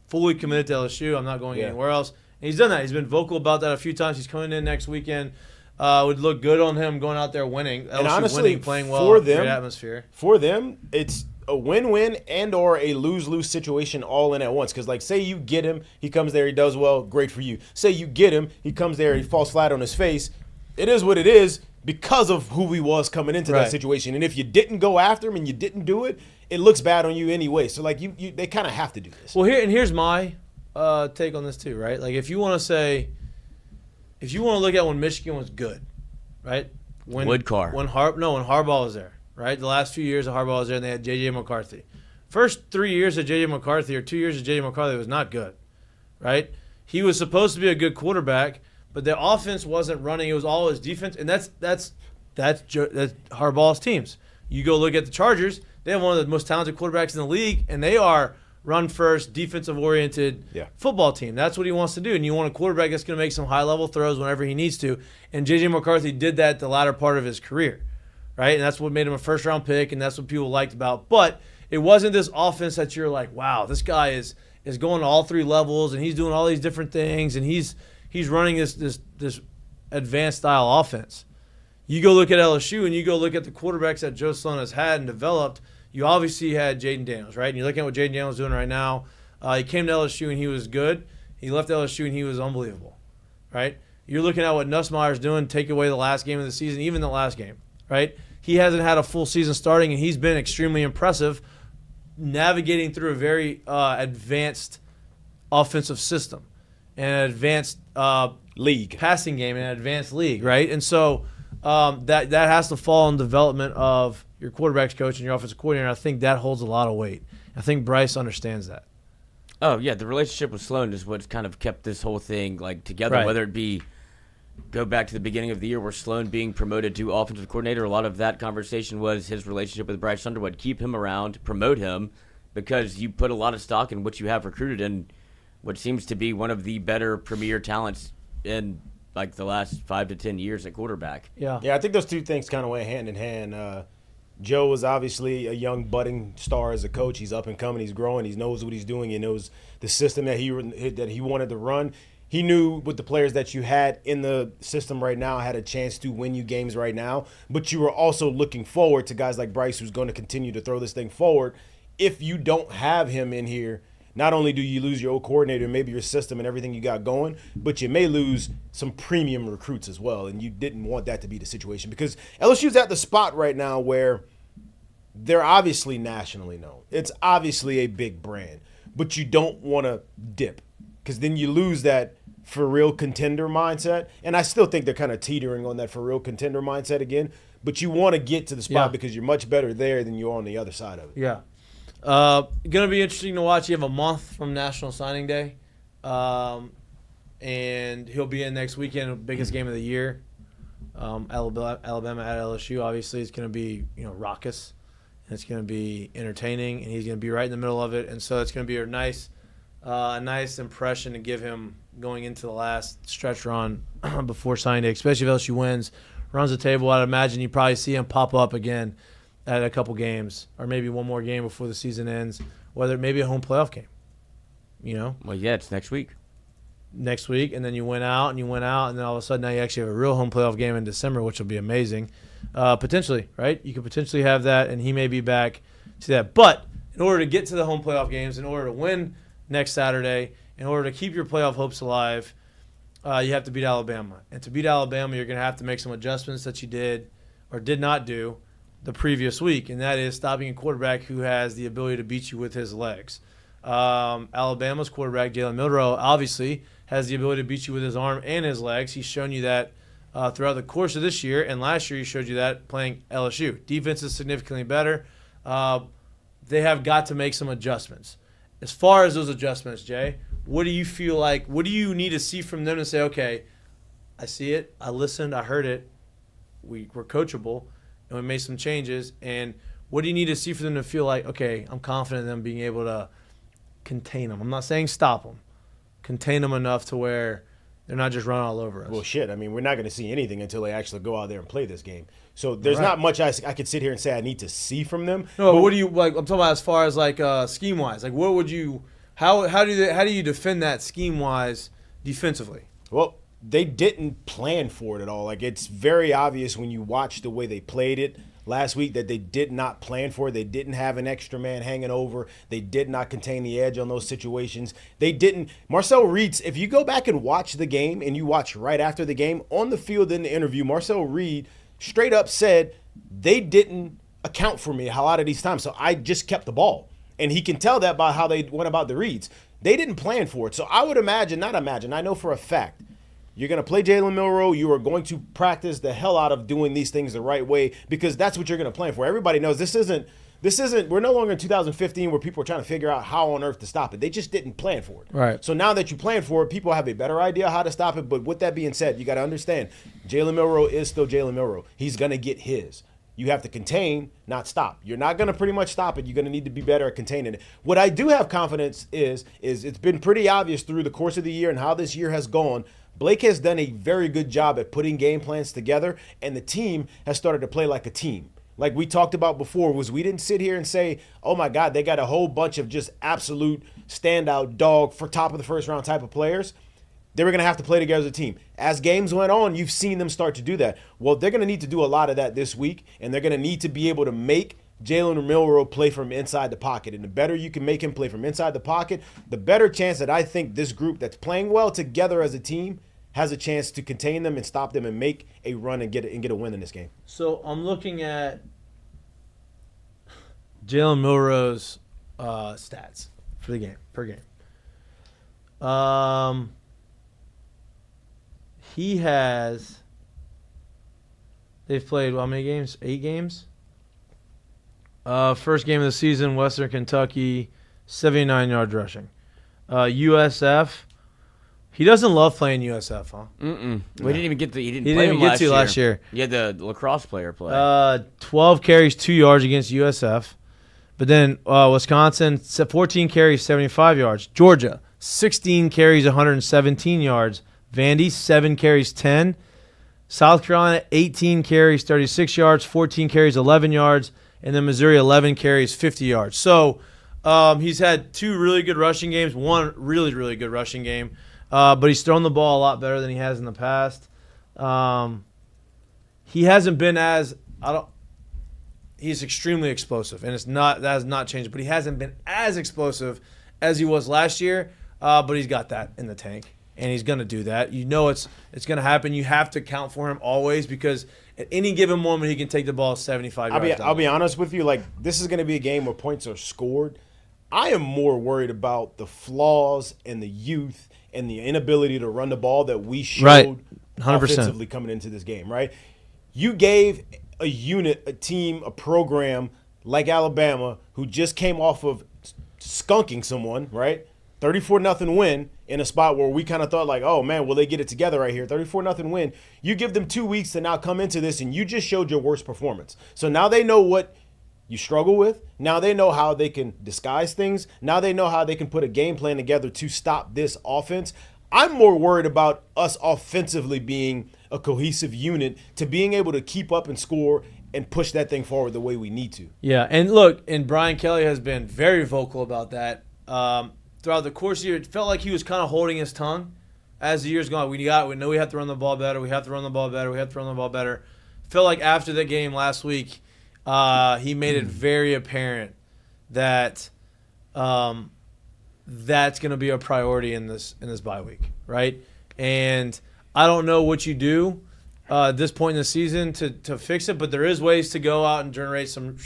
fully committed to LSU. I'm not going anywhere else. And he's done that. He's been vocal about that a few times. He's coming in next weekend. Would look good on him going out there winning. And LSU honestly, winning, playing well, for them, great atmosphere. For them, it's a win-win and or a lose-lose situation all in at once. Because, like, say you get him, he comes there, he does well, great for you. Say you get him, he comes there, he falls flat on his face. It is what it is because of who he was coming into that situation. And if you didn't go after him and you didn't do it, it looks bad on you anyway. So, like, they kind of have to do this. Well, here's my take on this too, right? Like, if you want to look at when Michigan was good, right? When Harbaugh was there, right? The last few years of Harbaugh was there, and they had J.J. McCarthy. First 3 years of J.J. McCarthy or 2 years of J.J. McCarthy was not good, right? He was supposed to be a good quarterback, but their offense wasn't running. It was all his defense, and that's Harbaugh's teams. You go look at the Chargers. They have one of the most talented quarterbacks in the league, and they are run-first, defensive-oriented football team. That's what he wants to do. And you want a quarterback that's going to make some high-level throws whenever he needs to. And J.J. McCarthy did that the latter part of his career, right? And that's what made him a first-round pick, and that's what people liked about. But it wasn't this offense that you're like, wow, this guy is going to all three levels and he's doing all these different things and he's running this advanced style offense. You go look at LSU and you go look at the quarterbacks that Joe Sloan has had and developed. You obviously had Jaden Daniels, right? And you're looking at what Jaden Daniels is doing right now. He came to LSU and he was good. He left LSU and he was unbelievable, right? You're looking at what Nussmeier's doing, take away the last game of the season, even the last game, right? He hasn't had a full season starting, and he's been extremely impressive navigating through a very advanced offensive system and an advanced league passing game and an advanced league, right? And so that has to fall in development of your quarterbacks coach and your offensive coordinator. I think that holds a lot of weight. I think Bryce understands that. Oh, yeah, the relationship with Sloan is what's kind of kept this whole thing like together, Right. whether it be go back to the beginning of the year where Sloan being promoted to offensive coordinator, a lot of that conversation was his relationship with Bryce Underwood. Keep him around, promote him, because you put a lot of stock in what you have recruited and what seems to be one of the better premier talents in like the last 5 to 10 years at quarterback. Yeah. Yeah, I think those two things kind of went hand in hand. Joe was obviously a young budding star as a coach. He's up and coming. He's growing. He knows what he's doing. He knows the system that he wanted to run. He knew with the players that you had in the system right now had a chance to win you games right now. But you were also looking forward to guys like Bryce, who's going to continue to throw this thing forward. If you don't have him in here, not only do you lose your old coordinator, maybe your system and everything you got going, but you may lose some premium recruits as well. And you didn't want that to be the situation because LSU's at the spot right now where they're obviously nationally known. It's obviously a big brand, but you don't want to dip because then you lose that for real contender mindset. And I still think they're kind of teetering on that for real contender mindset again, but you want to get to the spot because you're much better there than you are on the other side of it. Yeah. Going to be interesting to watch. You have a month from National Signing Day, and he'll be in next weekend, biggest game of the year. Alabama at LSU, obviously, it's going to be raucous, and it's going to be entertaining, and he's going to be right in the middle of it, and so it's going to be a nice impression to give him going into the last stretch run before signing day, especially if LSU wins, runs the table. I'd imagine you probably see him pop up again at a couple games, or maybe one more game before the season ends, whether it may be a home playoff game. Well, yeah, it's next week. Next week, and then you went out, and then all of a sudden now you actually have a real home playoff game in December, which will be amazing. Potentially, right? You could potentially have that, and he may be back to that. But in order to get to the home playoff games, in order to win next Saturday, in order to keep your playoff hopes alive, you have to beat Alabama. And to beat Alabama, you're going to have to make some adjustments that you did or did not do the previous week, and that is stopping a quarterback who has the ability to beat you with his legs. Alabama's quarterback, Jalen Milroe, obviously has the ability to beat you with his arm and his legs. He's shown you that throughout the course of this year, and last year he showed you that playing LSU. Defense is significantly better. They have got to make some adjustments. As far as those adjustments, Jay, what do you feel like? What do you need to see from them to say, okay, I see it, I listened, I heard it, we're coachable, and we made some changes, and what do you need to see for them to feel like, okay, I'm confident in them being able to contain them? I'm not saying stop them. Contain them enough to where they're not just running all over us. Well, shit. I mean, we're not going to see anything until they actually go out there and play this game. So there's not much I could sit here and say I need to see from them. No, but what do you like? I'm talking about as far as like scheme wise. Like, what would you? How do you defend that scheme wise defensively? Well, they didn't plan for it at all. Like, it's very obvious when you watch the way they played it last week that they did not plan for it. They didn't have an extra man hanging over. They did not contain the edge on those situations. They didn't. Marcel Reed, if you go back and watch the game and you watch right after the game, on the field in the interview, Marcel Reed straight up said they didn't account for me a lot of these times, so I just kept the ball. And he can tell that by how they went about the reads. They didn't plan for it. So I would imagine, I know for a fact, you're going to play Jalen Milroe. You are going to practice the hell out of doing these things the right way because that's what you're going to plan for. Everybody knows this isn't, we're no longer in 2015 where people are trying to figure out how on earth to stop it. They just didn't plan for it. Right. So now that you plan for it, people have a better idea how to stop it. But with that being said, you got to understand, Jalen Milroe is still Jalen Milroe. He's going to get his. You have to contain, not stop. You're not going to pretty much stop it. You're going to need to be better at containing it. What I do have confidence is it's been pretty obvious through the course of the year and how this year has gone. Blake has done a very good job at putting game plans together, and the team has started to play like a team. like we talked about before, was we didn't sit here and say, oh my God, they got a whole bunch of just absolute standout dog for top of the first round type of players. They were going to have to play together as a team. As games went on, you've seen them start to do that. Well, they're going to need to do a lot of that this week, and they're going to need to be able to make Jalen Milroe play from inside the pocket. And the better you can make him play from inside the pocket, the better chance that I think this group that's playing well together as a team has a chance to contain them and stop them and make a run and get a win in this game. So I'm looking at Jalen Milroe's stats for the game, per game. They've played how many games? 8 games? First game of the season, Western Kentucky, 79 yards rushing. USF, he doesn't love playing USF, huh? We didn't even get he didn't He play didn't him even get to last year. You had the lacrosse player play. 12 carries, 2 yards against USF. But then Wisconsin, 14 carries, 75 yards. Georgia, 16 carries, 117 yards. Vandy, 7 carries, 10. South Carolina, 18 carries, 36 yards. 14 carries, 11 yards. And then Missouri, 11 carries, 50 yards. So he's had 2 really good rushing games, 1 really, really good rushing game. But he's thrown the ball a lot better than he has in the past. He hasn't been he's extremely explosive, and that has not changed. But he hasn't been as explosive as he was last year. But he's got that in the tank, and he's going to do that. You know it's going to happen. You have to count for him always because at any given moment he can take the ball 75 yards. I'll be honest with you. Like, this is going to be a game where points are scored. I am more worried about the flaws and the youth and the inability to run the ball that we showed right. 100%. Offensively coming into this game, right? You gave a unit, a team, a program like Alabama, who just came off of skunking someone, right? 34-0 win in a spot where we kind of thought like, oh, man, will they get it together right here? 34-0 win. You give them 2 weeks to now come into this, and you just showed your worst performance. So now they know what you struggle with. Now they know how they can disguise things. Now they know how they can put a game plan together to stop this offense. I'm more worried about us offensively being a cohesive unit to being able to keep up and score and push that thing forward the way we need to. Yeah, and look, and Brian Kelly has been very vocal about that. Throughout the course of the year, it felt like he was kind of holding his tongue as the years gone. We know we have to run the ball better. We have to run the ball better. We have to run the ball better. Felt like after the game last week, he made it very apparent that that's going to be a priority in this bye week, right? And I don't know what you do at this point in the season to fix it, but there is ways to go out and generate some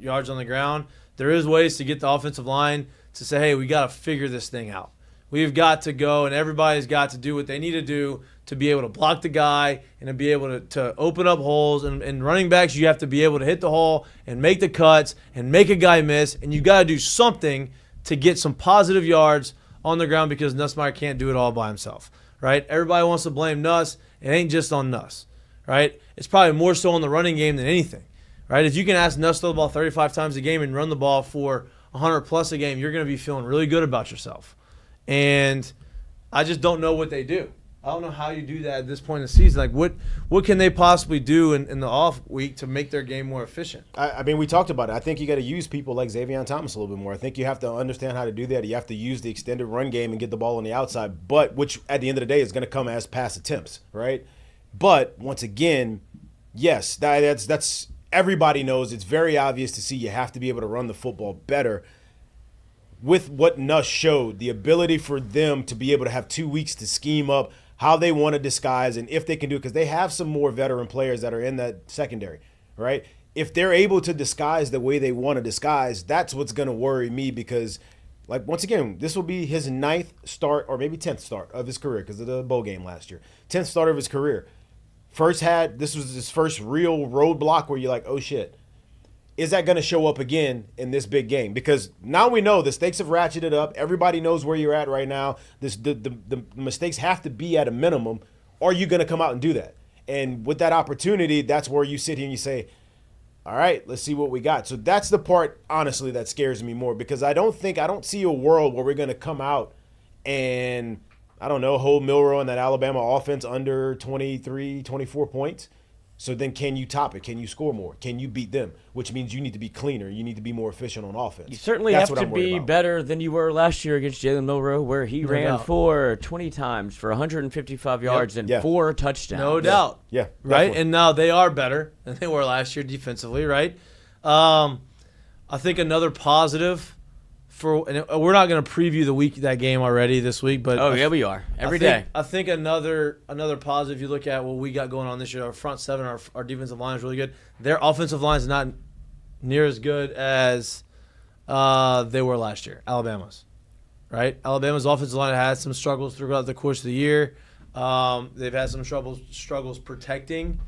yards on the ground. There is ways to get the offensive line to say, hey, we got to figure this thing out. We've got to go, and everybody's got to do what they need to do to be able to block the guy and to be able to open up holes. And running backs, you have to be able to hit the hole and make the cuts and make a guy miss. And you got to do something to get some positive yards on the ground because Nussmeier can't do it all by himself, right? Everybody wants to blame Nuss. It ain't just on Nuss, right? It's probably more so on the running game than anything, right? If you can ask Nuss to throw the ball 35 times a game and run the ball for 100-plus a game, you're going to be feeling really good about yourself. And I just don't know what they do. I don't know how you do that at this point in the season. Like, what can they possibly do in the off week to make their game more efficient? I mean, we talked about it. I think you got to use people like Xavier Thomas a little bit more. I think you have to understand how to do that. You have to use the extended run game and get the ball on the outside, but which at the end of the day is going to come as pass attempts, right? But once again, yes, that's everybody knows. It's very obvious to see you have to be able to run the football better. With what Nuss showed, the ability for them to be able to have 2 weeks to scheme up how they want to disguise and if they can do it, because they have some more veteran players that are in that secondary, right? If they're able to disguise the way they want to disguise, that's what's going to worry me because, like, once again, this will be his 9th start or maybe 10th start of his career because of the bowl game last year. 10th start of his career. This was his first real roadblock where you're like, oh, shit. Is that going to show up again in this big game? Because now we know the stakes have ratcheted up. Everybody knows where you're at right now. The mistakes have to be at a minimum. Or are you going to come out and do that? And with that opportunity, that's where you sit here and you say, all right, let's see what we got. So that's the part, honestly, that scares me more because I don't see a world where we're going to come out and, I don't know, hold Milroe and that Alabama offense under 23, 24 points. So then can you top it? Can you score more? Can you beat them? Which means you need to be cleaner. You need to be more efficient on offense. You certainly That's have what to I'm worried be about. better than you were last year against Jalen Milroe, where he ran doubt. for 20 times for 155 yards and Yeah. 4 touchdowns. No doubt. Yeah, Right? definitely. And now they are better than they were last year defensively, right? I think another positive and we're not going to preview that game already this week, but Oh, yeah, we are. Every day. I think another positive you look at what we got going on this year, our front seven, our defensive line is really good. Their offensive line is not near as good as they were last year, Alabama's. Right? Alabama's offensive line had some struggles throughout the course of the year. They've had some struggles protecting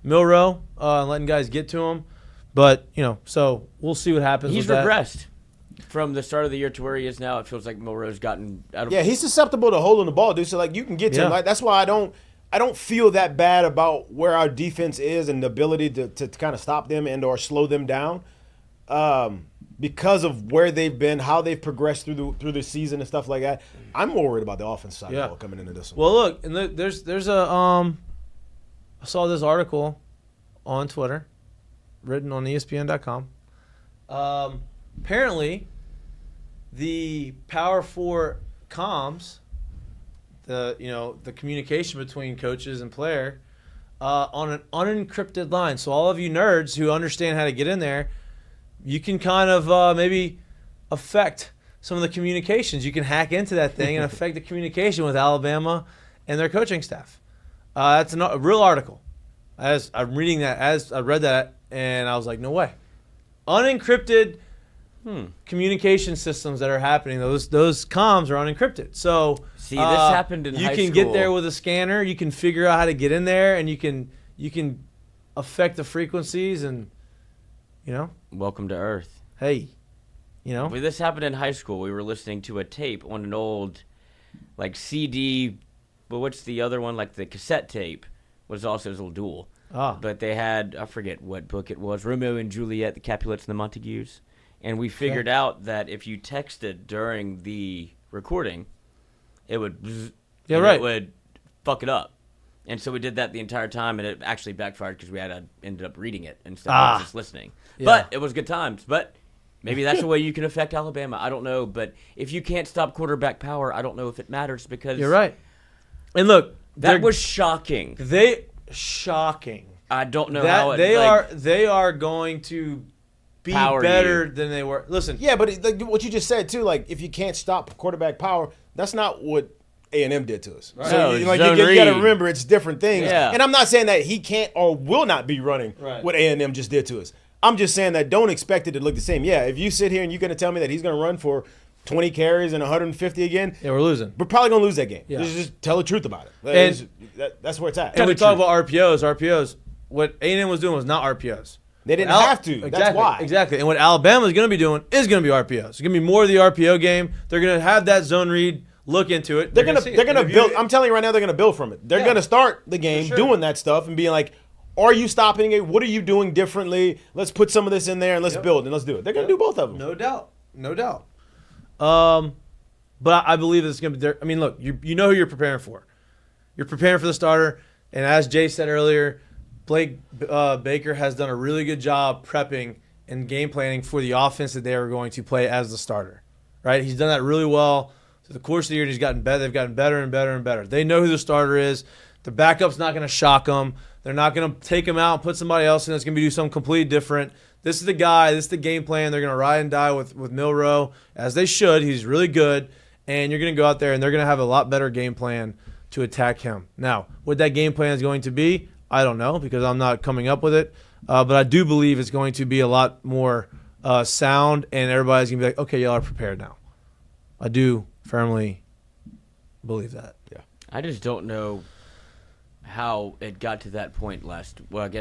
Milroe and letting guys get to him. But, so we'll see what happens He's with that. regressed from the start of the year to where he is now. It feels like Milroe's gotten out of Yeah, he's susceptible to holding the ball, dude. So, you can get to him. Like, that's why I don't feel that bad about where our defense is and the ability to kind of stop them and or slow them down. Because of where they've been, how they've progressed through the season and stuff like that. I'm more worried about the offense side of the ball coming into this one. Well, look, and there's a I saw this article on Twitter, written on ESPN.com. Apparently, the Power 4 comms, the communication between coaches and player, on an unencrypted line. So all of you nerds who understand how to get in there, you can kind of maybe affect some of the communications. You can hack into that thing and affect the communication with Alabama and their coaching staff. That's a real article. I'm reading that as I read that, and I was like, no way. Unencrypted communication systems that are happening. Those comms are unencrypted. So See, this happened in high you can school. get there with a scanner. You can figure out how to get in there, and you can affect the frequencies and Welcome to Earth. hey, Well, this happened in high school. We were listening to a tape on an old, CD. But what's the other one? The cassette tape was also a little dual. But they had, I forget what book it was, Romeo and Juliet, the Capulets and the Montagues. And we figured out that if you texted during the recording, it would bzz, Yeah, and right. it would fuck it up. And so we did that the entire time, and it actually backfired because we ended up reading it instead of just listening. Yeah. But it was good times. But maybe that's the way you can affect Alabama. I don't know. But if you can't stop quarterback power, I don't know if it matters because you're right. And look, that was shocking. Shocking. I don't know That how it, they are going to be Power better you. than they were. Listen, Yeah, but what you just said too, if you can't stop quarterback power, that's not what A&M did to us. Right. So No, you zone got to read. remember it's different things. Yeah. And I'm not saying that he can't or will not be running Right. what A&M just did to us. I'm just saying that don't expect it to look the same. Yeah, if you sit here and you're going to tell me that he's going to run for 20 carries and 150 again, yeah, we're losing. we're probably going to lose that game. Yeah. Just tell the truth about it. And- That's where it's at. And we talk about RPOs. What A&M was doing was not RPOs. They didn't have to. Exactly, That's why. Exactly. And what Alabama is going to be doing is going to be RPOs. It's going to be more of the RPO game. They're going to have that zone read, look into it. They're gonna see it. build. I'm telling you right now, they're gonna build from it. They're Yeah. gonna start the game For sure. doing that stuff and being like, "Are you stopping it? What are you doing differently? Let's put some of this in there and let's build and let's do it." They're gonna do both of them. No doubt. But I believe it's going to be there. I mean, look, you know who you're preparing for. You're preparing for the starter. And as Jay said earlier, Blake Baker has done a really good job prepping and game planning for the offense that they are going to play as the starter. Right? He's done that really well. So the course of the year, he's gotten better. They've gotten better and better and better. They know who the starter is. The backup's not going to shock them. They're not going to take him out and put somebody else in that's going to do something completely different. This is the guy. This is the game plan. They're going to ride and die with Milroe, as they should. He's really good. And you're going to go out there, and they're going to have a lot better game plan to attack him. Now, what that game plan is going to be, I don't know because I'm not coming up with it. But I do believe it's going to be a lot more sound, and everybody's going to be like, okay, y'all are prepared now. I do firmly believe that. Yeah. I just don't know how it got to that point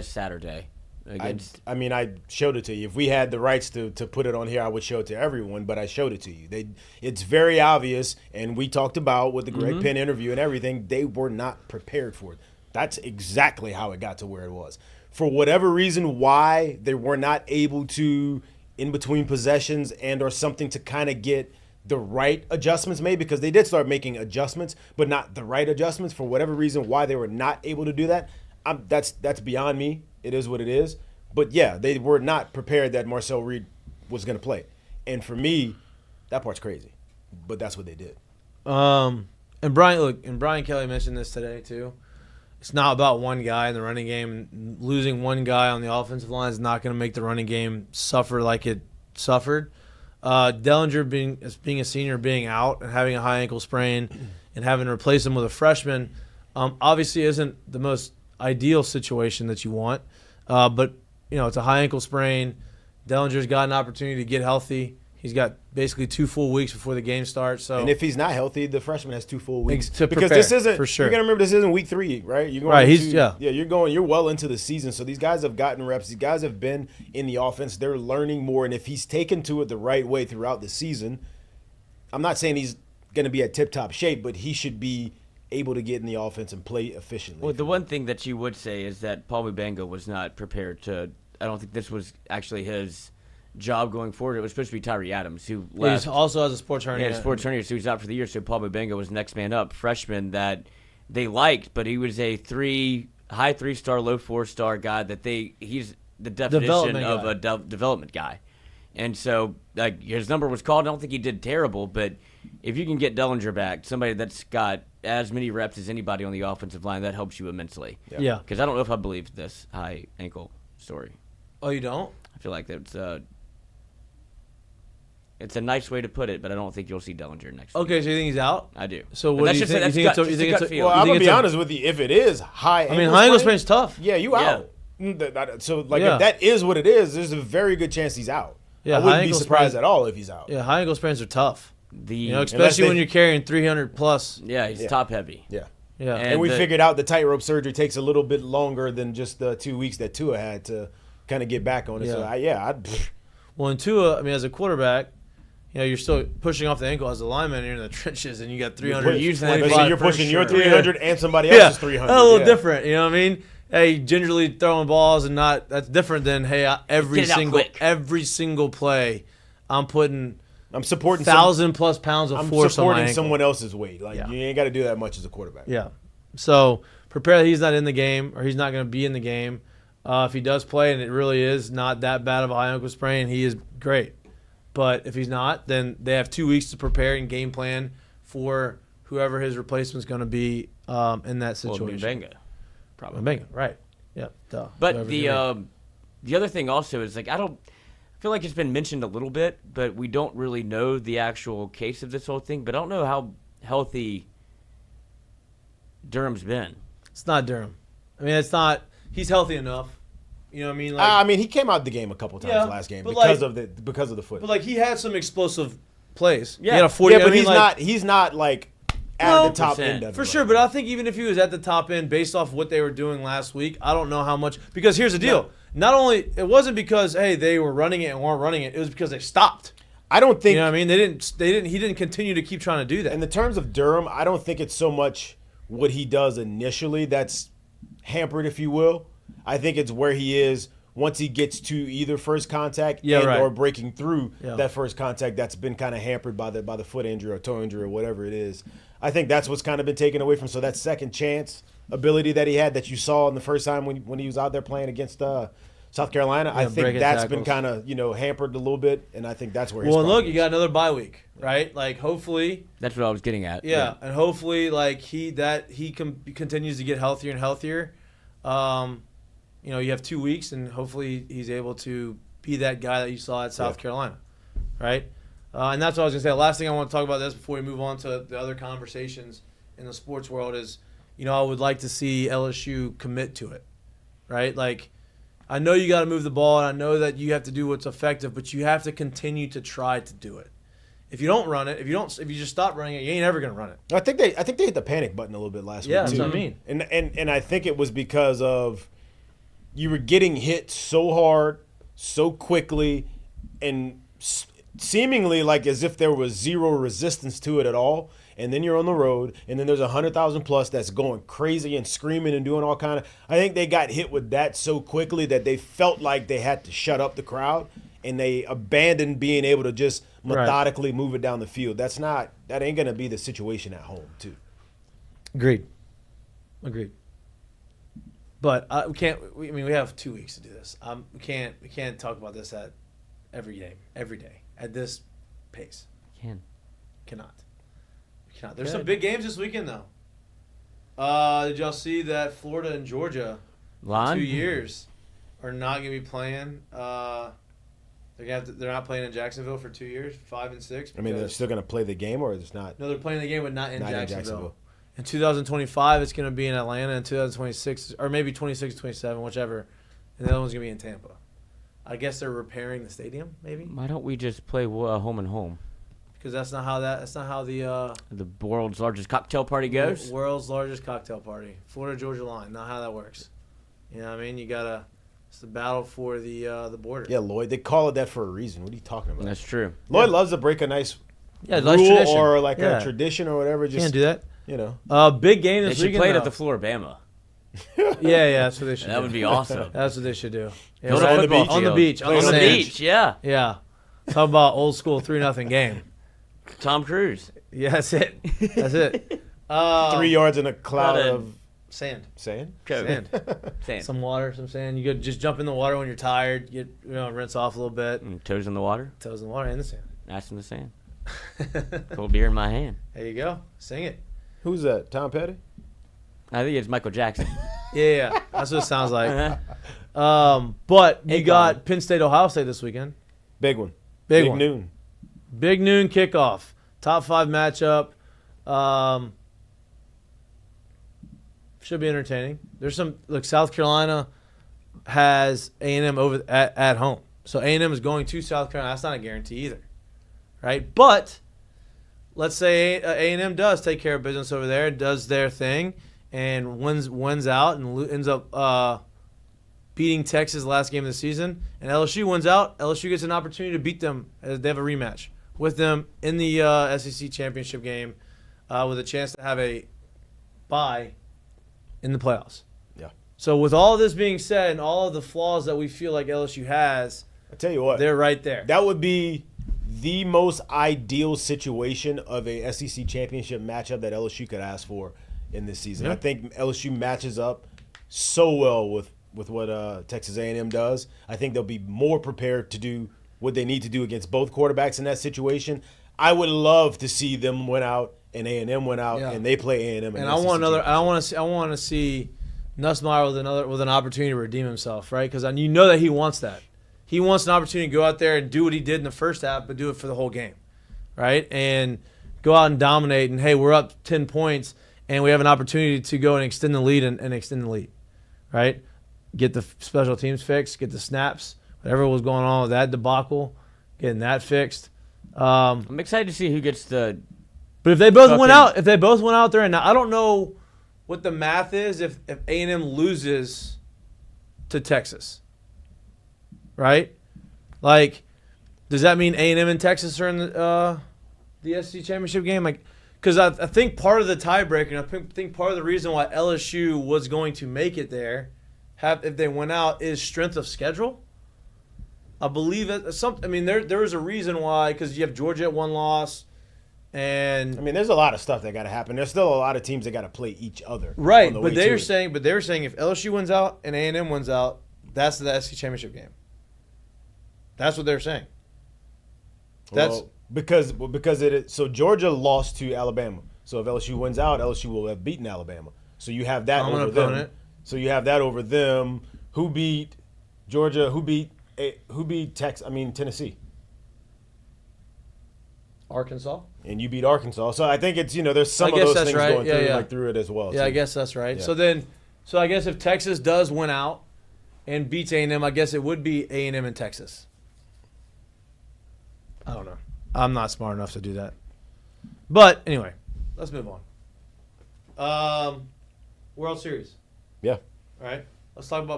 Saturday. I showed it to you. If we had the rights to put it on here, I would show it to everyone, but I showed it to you. It's very obvious, and we talked about with the Greg Penn interview and everything, they were not prepared for it. That's exactly how it got to where it was. For whatever reason, why they were not able to, in between possessions and or something to kind of get the right adjustments made, because they did start making adjustments, but not the right adjustments. For whatever reason, why they were not able to do that, that's beyond me. It is what it is. But yeah, they were not prepared that Marcel Reed was going to play. And for me, that part's crazy. But that's what they did. And Brian Kelly mentioned this today too. It's not about one guy in the running game. Losing one guy on the offensive line is not going to make the running game suffer like it suffered. Dellinger being a senior, being out and having a high ankle sprain and having to replace him with a freshman obviously isn't the most ideal situation that you want. But, it's a high ankle sprain. Dellinger's got an opportunity to get healthy. He's got basically 2 full weeks before the game starts. So, and if he's not healthy, the freshman has 2 full weeks to because prepare, this isn't. For sure. You're gonna remember this isn't week 3, right? You're going right. You're well into the season. So these guys have gotten reps. These guys have been in the offense. They're learning more. And if he's taken to it the right way throughout the season, I'm not saying he's gonna be at tip-top shape, but he should be able to get in the offense and play efficiently. Well, the one thing that you would say is that Paul Mubenga was not prepared to. I don't think this was actually his job going forward. It was supposed to be Tyree Adams, who left. He also has a sports hernia. Yeah, sports hernia, so he's out for the year. So Paul Mubenga was next man up, freshman that they liked, but he was a high 3-star, low 4-star guy he's the definition of a development guy. And so his number was called. I don't think he did terrible, but if you can get Dellinger back, somebody that's got as many reps as anybody on the offensive line, that helps you immensely. Yeah. Because I don't know if I believe this high ankle story. Oh, you don't? I feel like it's a nice way to put it, but I don't think you'll see Dellinger next week. Okay, so you think he's out? I do. So what do you think? You think it's a feel? Well, I'm gonna be honest with you. If it is high, high ankle sprain's tough. Yeah, you out. So if that is what it is, there's a very good chance he's out. Yeah, I wouldn't be surprised at all if he's out. Yeah, high ankle sprains are tough. Especially when you're carrying 300 plus. Yeah, he's top heavy. Yeah. Yeah. And we figured out the tightrope surgery takes a little bit longer than just the 2 weeks that Tua had to kind of get back on it. Yeah. So well, in Tua, as a quarterback, you're still pushing off the ankle as a lineman. You're in the trenches, and you got 300. So you're pushing your 300 and somebody else's 300. That's a little different. You know what I mean? Hey, gingerly throwing balls and not. That's different than every single play, I'm supporting 1,000+ pounds of force on my ankle. Someone else's weight. You ain't got to do that much as a quarterback. Yeah. So prepare that he's not in the game or he's not going to be in the game. If he does play and it really is not that bad of a high ankle sprain, he is great. But if he's not, then they have 2 weeks to prepare and game plan for whoever his replacement is going to be in that situation. Mubenga, probably. Mubenga, right? Yeah. Duh. But the other thing also is I feel like it's been mentioned a little bit, but we don't really know the actual case of this whole thing. But I don't know how healthy Durham's been. It's not Durham. It's not. He's healthy enough. You know what I mean? He came out the game a couple times last game because of the foot. But he had some explosive plays. Yeah. He had a 40. Yeah, but he's not at the top end of it. For sure, but I think even if he was at the top end, based off what they were doing last week, I don't know how much. Because here's the deal: not only it wasn't because they were running it and weren't running it; it was because they stopped. I don't think. You know what I mean? They didn't. He didn't continue to keep trying to do that. In the terms of Durham, I don't think it's so much what he does initially that's hampered, if you will. I think it's where he is once he gets to either first contact or breaking through that first contact. That's been kind of hampered by the foot injury or toe injury or whatever it is. I think that's what's kind of been taken away from. So that second chance ability that he had that you saw in the first time when he was out there playing against South Carolina, I think that's been kind of hampered a little bit, and I think that's where. Well, look, you got another bye week, right? Hopefully. That's what I was getting at. Yeah. And hopefully, he continues to get healthier and healthier. You have 2 weeks, and hopefully he's able to be that guy that you saw at South Carolina, right? And that's what I was going to say. The last thing I want to talk about this before we move on to the other conversations in the sports world is, I would like to see LSU commit to it, right? I know you got to move the ball, and I know that you have to do what's effective, but you have to continue to try to do it. If you don't run it, if you just stop running it, you ain't ever going to run it. I think they hit the panic button a little bit last week too. Yeah, that's what I mean. And I think it was because of you were getting hit so hard, so quickly, and seemingly as if there was zero resistance to it at all. And then you're on the road, and then there's 100,000 plus that's going crazy and screaming and doing all kind of. I think they got hit with that so quickly that they felt like they had to shut up the crowd, and they abandoned being able to just methodically move it down the field. That ain't gonna be the situation at home too. Agreed. But we can't. We have 2 weeks to do this. We can't talk about this at every day at this pace. Cannot. There's some big games this weekend though. Did y'all see that Florida and Georgia, for 2 years, are not gonna be playing? They're not playing in Jacksonville for 2 years, 5 and 6. I mean, they're still gonna play the game, or it's not? No, they're playing the game, but not in Jacksonville. In 2025, it's going to be in Atlanta. In 2026, or maybe 26, 27, whichever. And the other one's going to be in Tampa. I guess they're repairing the stadium, maybe. Why don't we just play home and home? Because that's not how the world's largest cocktail party goes. World's largest cocktail party, Florida Georgia line. Not how that works. You know what I mean? It's the battle for the border. Yeah, Lloyd. They call it that for a reason. What are you talking about? That's true. Lloyd loves to break a nice nice rule tradition. or like a tradition or whatever. Just can't do that. You know, big game They this should weekend. play it at the Floribama. Yeah, that's what they should. That do. would be awesome. That's what they should do. Yeah, Go to on the football beach. On the field. beach. On the sand. beach, yeah. Yeah. Talk about old school 3-0 game. Tom Cruise. Yeah, that's it. That's it. 3 yards in a cloud of sand. sand. Sand. Sand. Some water, some sand. You could just jump in the water when you're tired. Rinse off a little bit. And toes in the water. Toes in the water and the sand. Ass in the sand. Cold beer in my hand. There you go. Sing it. Who's that? Tom Petty? I think it's Michael Jackson. Yeah. That's what it sounds like. But you got Penn State, Ohio State this weekend. Big one. Big one. noon. Big noon kickoff. Top 5 matchup. Should be entertaining. There's some. Look, South Carolina has A&M over at home, so A&M is going to South Carolina. That's not a guarantee either, right? But let's say A&M does take care of business over there, does their thing, and wins out and ends up beating Texas last game of the season, and LSU wins out. LSU gets an opportunity to beat them as they have a rematch with them in the SEC championship game, with a chance to have a bye in the playoffs. Yeah. So with all this being said and all of the flaws that we feel like LSU has, I tell you what, they're right there. That would be the most ideal situation of a SEC championship matchup that LSU could ask for in this season. Yeah. I think LSU matches up so well with what Texas A&M does. I think they'll be more prepared to do what they need to do against both quarterbacks in that situation. I would love to see them win out and A&M win out, and they play A&M. And I want to see Nussmeier with an opportunity to redeem himself, right? Because you know that he wants that. He wants an opportunity to go out there and do what he did in the first half, but do it for the whole game, right? And go out and dominate. And hey, we're up 10 points, and we have an opportunity to go and extend the lead and extend the lead, right? Get the special teams fixed, get the snaps, whatever was going on with that debacle, getting that fixed. I'm excited to see who gets the. But if they both went out there, and I don't know what the math is if A&M loses to Texas, right? Like, does that mean A&M and Texas are in the SEC championship game? Like, because I think part of the tiebreaker, and I think part of the reason why LSU was going to make it there, if they went out, is strength of schedule. I believe that there was a reason why, because you have Georgia at 1 loss, and I mean, there's a lot of stuff that got to happen. There's still a lot of teams that got to play each other. Right, but they were saying if LSU wins out and A&M wins out, that's the SEC championship game. That's what they're saying. Because it is, so Georgia lost to Alabama. So if LSU wins out, LSU will have beaten Alabama. So you have that over them. So you have that over them. Who beat Georgia? Who beat Tennessee? Arkansas. And you beat Arkansas. So I think it's, there's some of those things going through it as well. Yeah, too. I guess that's right. Yeah. So I guess if Texas does win out and beats A&M, I guess it would be A&M and Texas. I don't know. I'm not smart enough to do that. But anyway, let's move on. World Series. Yeah. All right. Let's talk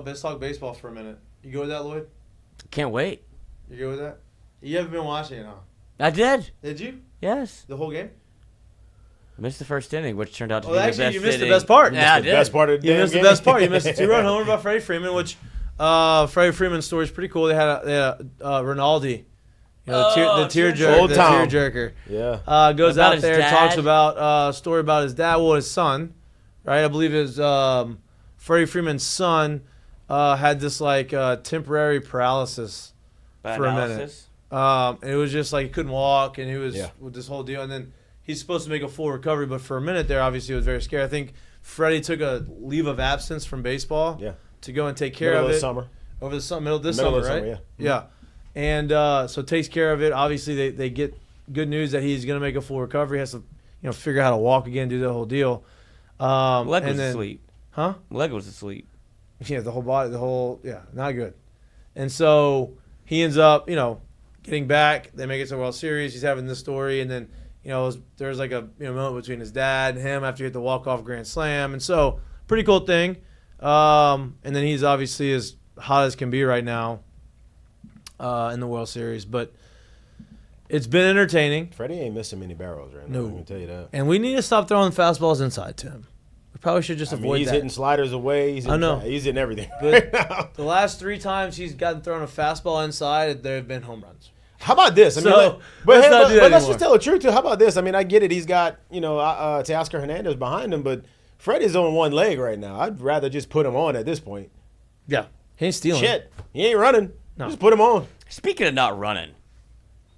baseball for a minute. You go with that, Lloyd? Can't wait. You go with that? You haven't been watching it, huh? I did. Did you? Yes. The whole game? I missed the first inning, which turned out to be the best you missed inning. the best part. Yeah, I did. Best part of the You damn missed game. the best part. You missed a 2-run homer by Freddie Freeman, which Freddie Freeman's story is pretty cool. They had Rinaldi, the tearjerker. Yeah. Goes About out his there, dad. talks about a story about his dad, his son, right? I believe his Freddie Freeman's son had this like temporary paralysis for a minute. And it was just like he couldn't walk, and he was with this whole deal. And then he's supposed to make a full recovery, but for a minute there, obviously, it was very scary. I think Freddie took a leave of absence from baseball to go and take care of it. Over the summer, middle of this summer, right? Yeah. And so takes care of it. Obviously, they get good news that he's going to make a full recovery. He has to, figure out how to walk again, do the whole deal. Leg was asleep. Huh? Leg was asleep. Yeah, the whole body, not good. And so he ends up, getting back. They make it to the World Series. He's having this story, and then, there's like a moment between his dad and him after he hit the walk-off grand slam. And so, pretty cool thing. And then he's obviously as hot as can be right now in the World Series. But it's been entertaining. Freddie ain't missing many barrels right now. I can tell you that. And we need to stop throwing fastballs inside to him. We probably should just avoid he's that. hitting sliders away. He's hitting everything But right now. the last 3 times he's gotten thrown a fastball inside, there have been home runs. How about this? Let's not do that but let's just tell the truth too. How about this? I mean, I get it. He's got Teoscar Hernandez behind him, but Freddie's on one leg right now. I'd rather just put him on at this point. Yeah, he ain't stealing. Shit, he ain't running. No. Just put him on. Speaking of not running,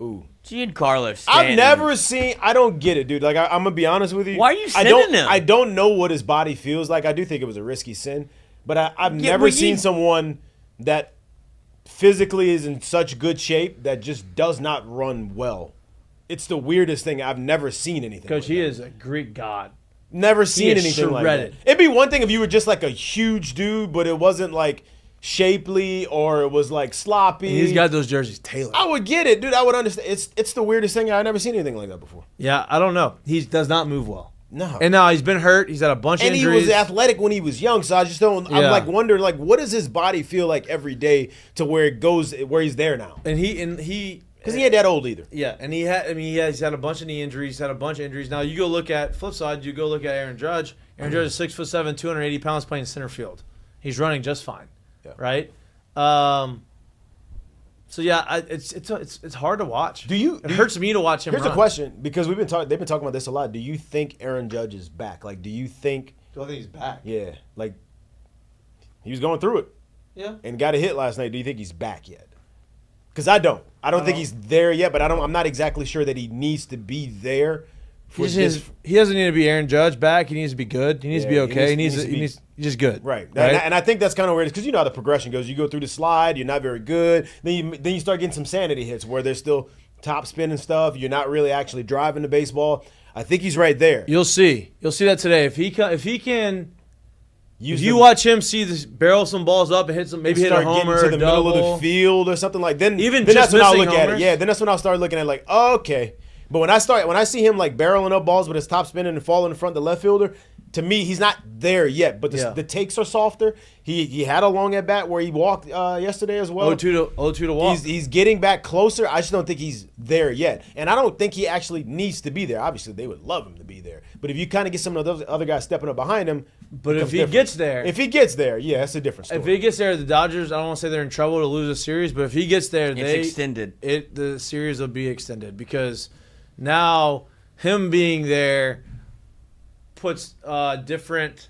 ooh, Giancarlo Stanton. I've never seen. I don't get it, dude. Like I'm gonna be honest with you. Why are you sending him? I don't know what his body feels like. I do think it was a risky sin, but I've never seen someone that physically is in such good shape that just does not run well. It's the weirdest thing. I've never seen anything. Coach, like he that. is a Greek god. Never seen anything like that. It'd be one thing if you were just like a huge dude, but it wasn't like shapely or it was like sloppy. And he's got those jerseys tailored. I would get it, dude. I would understand. It's the weirdest thing. I've never seen anything like that before. Yeah, I don't know. He does not move well. No. And now he's been hurt. He's had a bunch of injuries. And he was athletic when he was young, so I just don't. I'm like wondering, like, what does his body feel like every day to where it goes, where he's there now? And he because he ain't that old either. Yeah, and he's had a bunch of knee injuries. He's had a bunch of injuries. Now you go look at flip side. You go look at Aaron Judge. Aaron Judge is 6'7", 280 pounds, playing center field. He's running just fine. Yeah. Right. So yeah, it's hard to watch. It hurts me to watch him. Here's run. a question, because they've been talking about this a lot. Do you think Aaron Judge is back? Like, do you think? Do I think he's back? Yeah, like he was going through it. Yeah. And got a hit last night. Do you think he's back yet? Because I don't think he's there yet. But I'm not exactly sure that he needs to be there. He doesn't need to be Aaron Judge back. He needs to be good. He needs to be okay. He needs just good. Right. And I think that's kind of weird because you know how the progression goes. You go through the slide, you're not very good. Then you start getting some sanity hits where there's still top spin and stuff. You're not really actually driving the baseball. I think he's right there. You'll see that today. If he can, if you watch him see this barrel some balls up and hit some, maybe hit a homer, to the double, middle of the field or something like that. Then that's when I'll look at it. homers. Yeah, then that's when I'll start looking at it like, oh, okay. But when I see him like barreling up balls with his top spinning and falling in front of the left fielder, to me, he's not there yet. But the takes are softer. He had a long at bat where he walked yesterday as well. 0-2 to walk. He's getting back closer. I just don't think he's there yet. And I don't think he actually needs to be there. Obviously, they would love him to be there. But if you kind of get some of those other guys stepping up behind him, but if he gets there, yeah, it's a different story. If he gets there, the Dodgers, I don't want to say they're in trouble to lose a series, but if he gets there, it's extended. The series will be extended because now him being there puts a different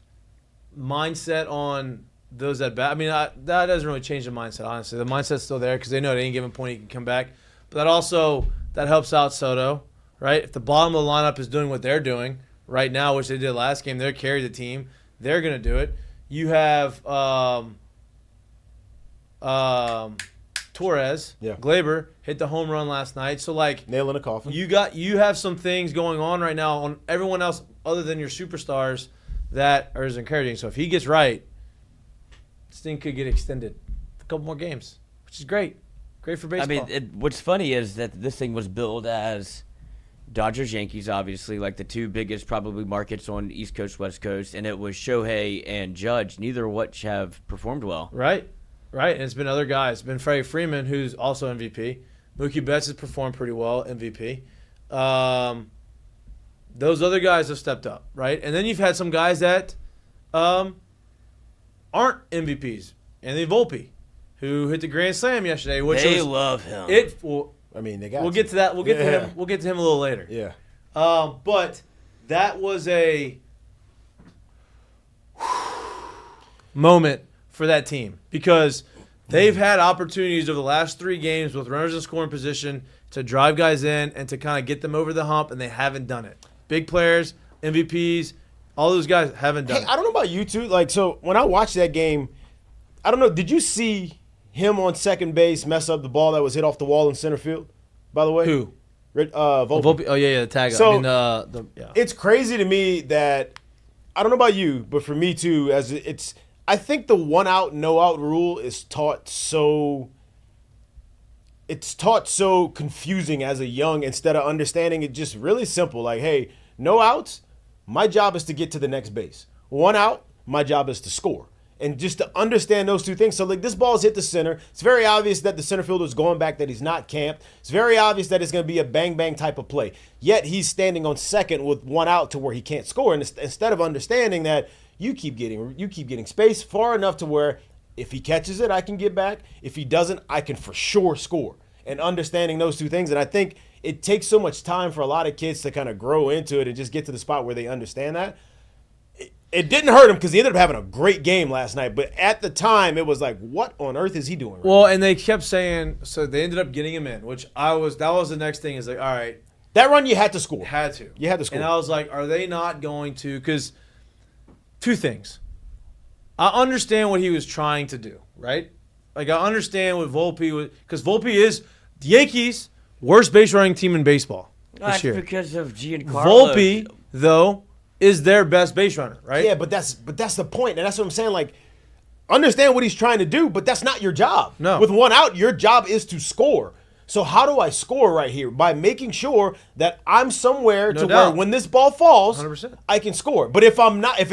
mindset on those at bat. I mean, that doesn't really change the mindset, honestly. The mindset's still there because they know at any given point he can come back. But that helps out Soto, right? If the bottom of the lineup is doing what they're doing right now, which they did last game, they're carrying the team. They're going to do it. You have Torres, Glaber, hit the home run last night. So, like, nail in a coffin. You have some things going on right now on everyone else other than your superstars that are encouraging. So if he gets right, this thing could get extended a couple more games, which is great. Great for baseball. I mean, what's funny is that this thing was billed as Dodgers, Yankees, obviously, like the two biggest probably markets on East Coast, West Coast, and it was Shohei and Judge, neither of which have performed well. Right. And it's been other guys. It's been Freddie Freeman, who's also MVP. Mookie Betts has performed pretty well, MVP. Those other guys have stepped up, right? And then you've had some guys that aren't MVPs. Anthony Volpe, who hit the grand slam yesterday, which they love him. We'll get to that. We'll get to him. We'll get to him a little later. Yeah. But that was a. moment for that team because they've had opportunities over the last 3 games with runners in scoring position to drive guys in and to kind of get them over the hump, and they haven't done it. Big players, MVPs, all those guys haven't done it. I don't know about you two. Like, so when I watched that game, I don't know. Did you see him on second base mess up the ball that was hit off the wall in center field? By the way, Who? Volpe. Oh, yeah, the tag. So, yeah. It's crazy to me that I don't know about you, but for me too, I think the 1 out, no out rule is taught so confusing as a young instead of understanding it just really simple. Like, hey, no outs, my job is to get to the next base. 1 out, my job is to score. And just to understand those two things. So, like, this ball's hit the center. It's very obvious that the center fielder is going back, that he's not camped. It's very obvious that it's going to be a bang-bang type of play. Yet he's standing on second with 1 out to where he can't score. And instead of understanding that you keep getting space far enough to where if he catches it, I can get back. If he doesn't, I can for sure score. And understanding those two things. And I think it takes so much time for a lot of kids to kind of grow into it and just get to the spot where they understand that. It didn't hurt him because he ended up having a great game last night. But at the time, it was like, what on earth is he doing right Well, now? and they kept saying, so they ended up getting him in, that was the next thing is like, all right. That run, you had to score. Had to. You had to score. And I was like, are they not going to? Because 2 things. I understand what he was trying to do, right? Like, I understand what Volpe was, because Volpe is the Yankees' worst base running team in baseball That's this year. because of Giancarlo. Volpe, though, is their best base runner, right? Yeah, but that's the point, and that's what I'm saying. Like, understand what he's trying to do, but that's not your job. No. With 1 out, your job is to score. So how do I score right here? By making sure that I'm somewhere No to doubt. where when this ball falls, 100%. I can score. But if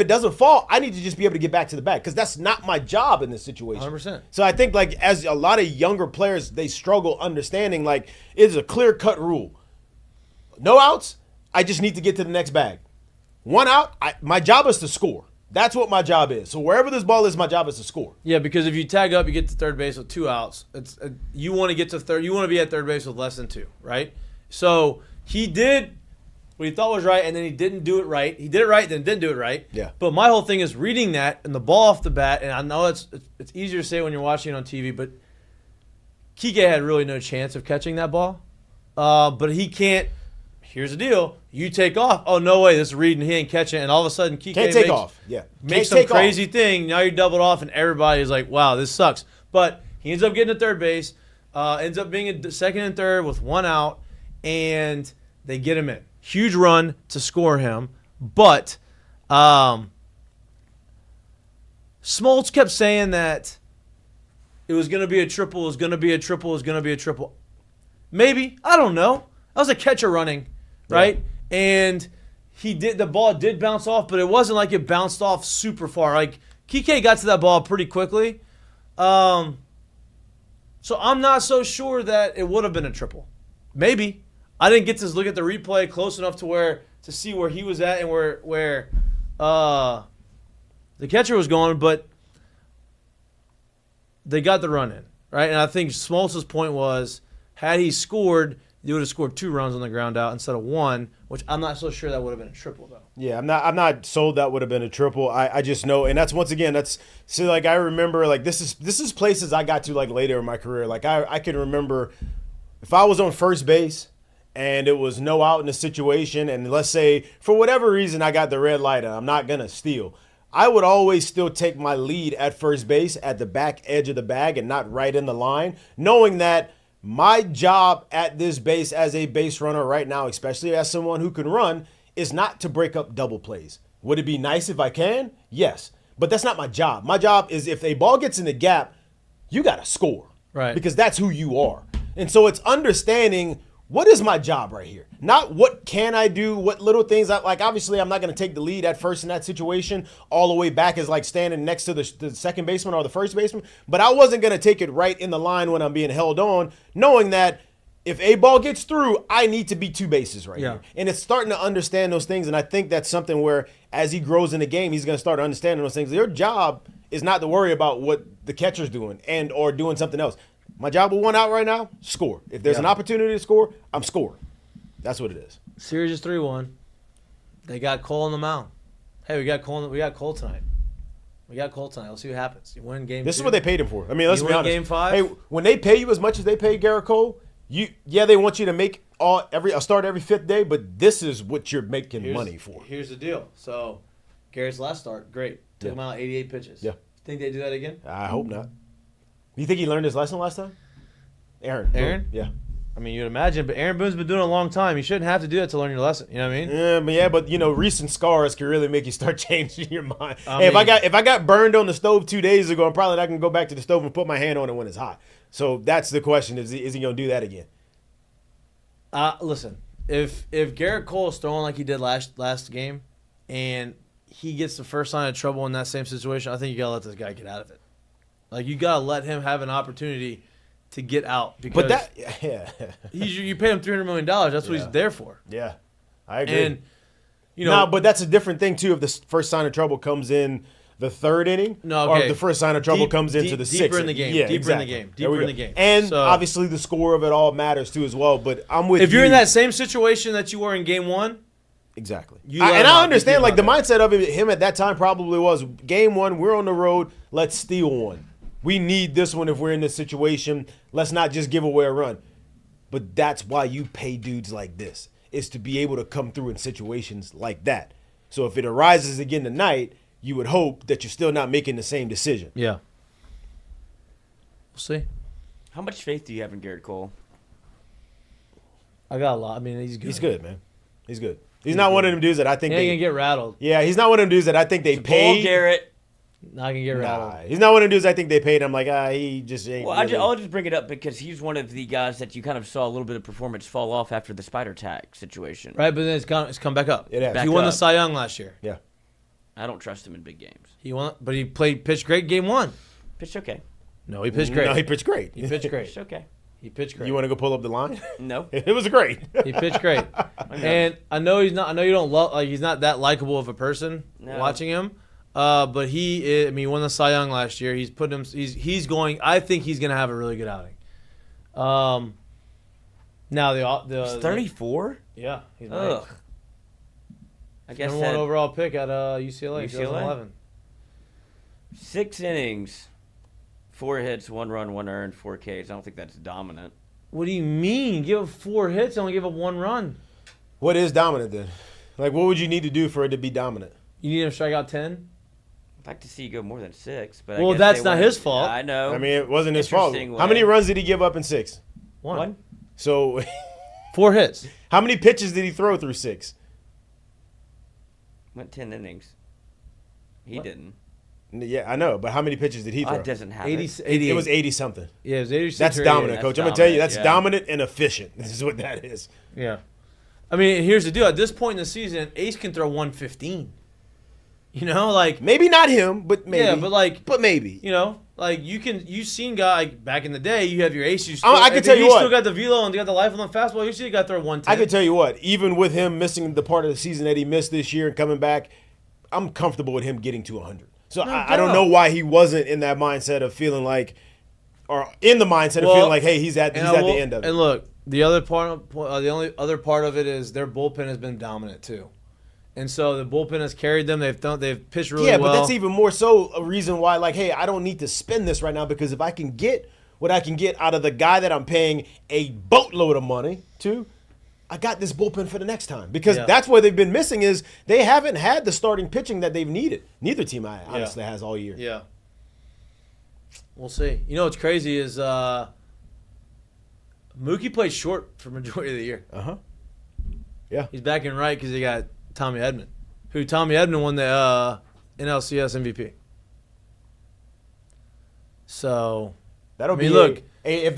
it doesn't fall, I need to just be able to get back to the bag because that's not my job in this situation. 100%. So I think, like, as a lot of younger players, they struggle understanding, like, it's a clear-cut rule. No outs, I just need to get to the next bag. 1 out, my job is to score. That's what my job is. So wherever this ball is, my job is to score. Yeah, because if you tag up, you get to third base with 2 outs. You want to get to third. You want to be at third base with less than 2, right? So he did what he thought was right, and then he didn't do it right. He did it right, then didn't do it right. Yeah. But my whole thing is reading that and the ball off the bat. And I know it's easier to say when you're watching it on TV, but Kike had really no chance of catching that ball. But he can't. Here's the deal. You take off. Oh, no way. This is reading. He ain't catching it. And all of a sudden, Kike Can't take off. Yeah. makes Can't some take crazy off. thing. Now you're doubled off, and everybody's like, wow, this sucks. But he ends up getting to third base, ends up being a second and third with 1 out, and they get him in. Huge run to score him. But Smoltz kept saying that it was going to be a triple, it was going to be a triple, it was going to be a triple. Maybe. I don't know. That was a catcher running, right? Yeah. And the ball did bounce off, but it wasn't like it bounced off super far. Like, Kike got to that ball pretty quickly. So I'm not so sure that it would have been a triple. Maybe. I didn't get to look at the replay close enough to see where he was at and where the catcher was going, but they got the run in, right? And I think Smoltz's point was, had he scored, they would have scored 2 runs on the ground out instead of 1, which I'm not so sure that would have been a triple though. Yeah, I'm not sold that would have been a triple. I just know, and that's once again, like I remember, like this is places I got to like later in my career. Like I can remember if I was on first base and it was no out in a situation, and let's say for whatever reason I got the red light and I'm not gonna steal, I would always still take my lead at first base at the back edge of the bag and not right in the line, knowing that my job at this base as a base runner right now, especially as someone who can run, is not to break up double plays. Would it be nice if I can? Yes. But that's not my job. My job is if a ball gets in the gap, you got to score. Right. Because that's who you are. And so it's understanding what is my job right here? Not what can I do, what little things. Like, obviously, I'm not going to take the lead at first in that situation all the way back as like standing next to the second baseman or the first baseman. But I wasn't going to take it right in the line when I'm being held on, knowing that if a ball gets through, I need to be 2 bases right here. And it's starting to understand those things. And I think that's something where as he grows in the game, he's going to start understanding those things. Your job is not to worry about what the catcher's doing and or doing something else. My job with 1 out right now, score. If there's an opportunity to score, I'm scoring. That's what it is. Series is 3-1. They got Cole on the mound. Hey, we got Cole tonight. We got Cole tonight. Let's see what happens. You win game. This two. is what they paid him for. I mean, let's You be win honest. game 5? Hey, when they pay you as much as they pay Garrett Cole, they want you to make a start every 5th day, but this is what you're making money for. Here's the deal. So, Garrett's last start, great. Took him out 88 pitches. Yeah. Think they do that again? I hope not. You think he learned his lesson last time? Aaron? Yeah. I mean, you'd imagine, but Aaron Boone's been doing it a long time. You shouldn't have to do that to learn your lesson. You know what I mean? But recent scars can really make you start changing your mind. I If mean- I got burned on the stove 2 days ago, I'm probably not gonna go back to the stove and put my hand on it when it's hot. So that's the question: is he gonna do that again? Listen, if Garrett Cole is throwing like he did last game, and he gets the first sign of trouble in that same situation, I think you gotta let this guy get out of it. Like you gotta let him have an opportunity to get out because you paid him $300 million. That's what he's there for. Yeah, I agree. And no, but that's a different thing too. If the first sign of trouble comes in the 3rd inning, or if the first sign of trouble comes into the 6th. Deeper in the game. Yeah, Deeper exactly. in the game. There we Deeper in go. the game. And So, obviously the score of it all matters too as well. But I'm with you. if you're in that same situation that you were in game 1, exactly. You let him I out, understand you like the let mindset of him at that time probably was game 1. We're on the road. Let's steal one. We need this one if we're in this situation. Let's not just give away a run. But that's why you pay dudes like this, is to be able to come through in situations like that. So if it arises again tonight, you would hope that you're still not making the same decision. yeah. We'll see. How much faith do you have in Garrett Cole? I got a lot. I mean, he's good. He's good, man. He's good. He's not one of them dudes that I think He ain't gonna get rattled. Yeah, he's not one of them dudes that I think they Cole paid. Garrett. Not gonna get rattled. Nah, he's not one of them dudes I think they paid. I'm like, he just ain't. Well, really. I'll just bring it up because he's one of the guys that you kind of saw a little bit of performance fall off after the spider tag situation. Right, but then it's come back up. It has. He Back won the up. Cy Young last year. Yeah. I don't trust him in big games. He won, but he pitched great game 1. Pitched okay. No, he pitched great. No, he pitched great. He pitched great. Pitched okay. He pitched great. You want to go pull up the line? No. It was great. He pitched great. And I know he's not. I know you don't love. Like he's not that likable of a person watching him. But he is. I mean, he won the Cy Young last year. He's putting him. He's going. I think he's going to have a really good outing. Now He's 34? Yeah, he's Ugh. nice. I guess Number 1 that overall pick at UCLA. 2011. 6 innings, 4 hits, 1 run, 1 earned, 4 Ks. I don't think that's dominant. What do you mean? Give up 4 hits, only give up 1 run. What is dominant then? Like, what would you need to do for it to be dominant? You need him to strike out 10. I'd like to see you go more than 6, but Well, I guess that's they not wanted- his fault. Yeah, I know. I mean, it wasn't his fault. Interesting How many way. runs did he give up in 6? 1. So, 4 hits. how many pitches did he throw through 6? Went 10 innings. He didn't. Yeah, I know, but how many pitches did he throw? It doesn't have 80, it. 88. It was 80 something. Yeah, it was 86. That's or dominant, 88. coach. I'm gonna tell you, dominant, that's yeah. dominant and efficient. This is what that is. Yeah. I mean, here's the deal. At this point in the season, Ace can throw 115. You know, like Maybe not him, but maybe. yeah, but maybe. you know, like you've seen guy back in the day. You have your Ace. I can tell you what. what. Still got the velo and got the life on the fastball. You still got to throw 110. I can tell you what. Even with him missing the part of the season that he missed this year and coming back, I'm comfortable with him getting to 100. So I don't know why he wasn't in that mindset of feeling like, or in the mindset of feeling like, hey, he's at the end of it. And look, the other part, the only other part of it is their bullpen has been dominant too, and so the bullpen has carried them. They've pitched really well. Yeah, but that's even more so a reason why, like, hey, I don't need to spend this right now because if I can get what I can get out of the guy that I'm paying a boatload of money to, I got this bullpen for the next time. Because that's where they've been missing is they haven't had the starting pitching that they've needed. Neither team, honestly, has all year. Yeah. We'll see. You know what's crazy is Mookie played short for majority of the year. Uh-huh. Yeah. He's back in right because he got Tommy Edman, who Tommy Edman won the NLCS MVP. So That'll I mean, be look. if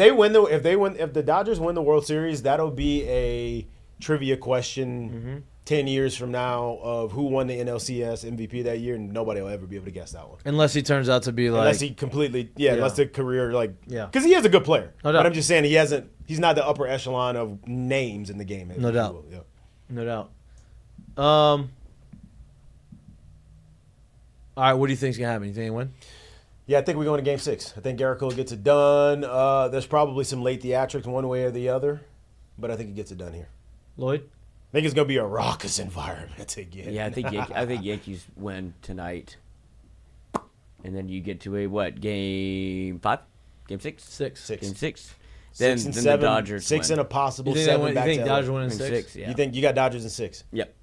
the Dodgers win the World Series, that'll be a trivia question 10 years from now of who won the NLCS MVP that year, and nobody will ever be able to guess that one. unless he turns out to be like Unless he completely, unless the career, because he is a good player. No doubt. But I'm just saying he's not the upper echelon of names in the game. No if you doubt. will. Yeah. No doubt. All right, what do you think's gonna happen? You think they win? Yeah, I think we're going to Game 6. I think Garrett Cole gets it done. There's probably some late theatrics one way or the other, but I think he gets it done here. Lloyd? I think it's going to be a raucous environment again. Yeah, I think Yankees win tonight. And then you get to a game 5? Game 6? Six. Game 6. 6 and 7. The Dodgers 6 win. and a possible You think, 7 you back think to Dodgers LA. win in In 6? yeah. You think you got Dodgers in 6? Yep.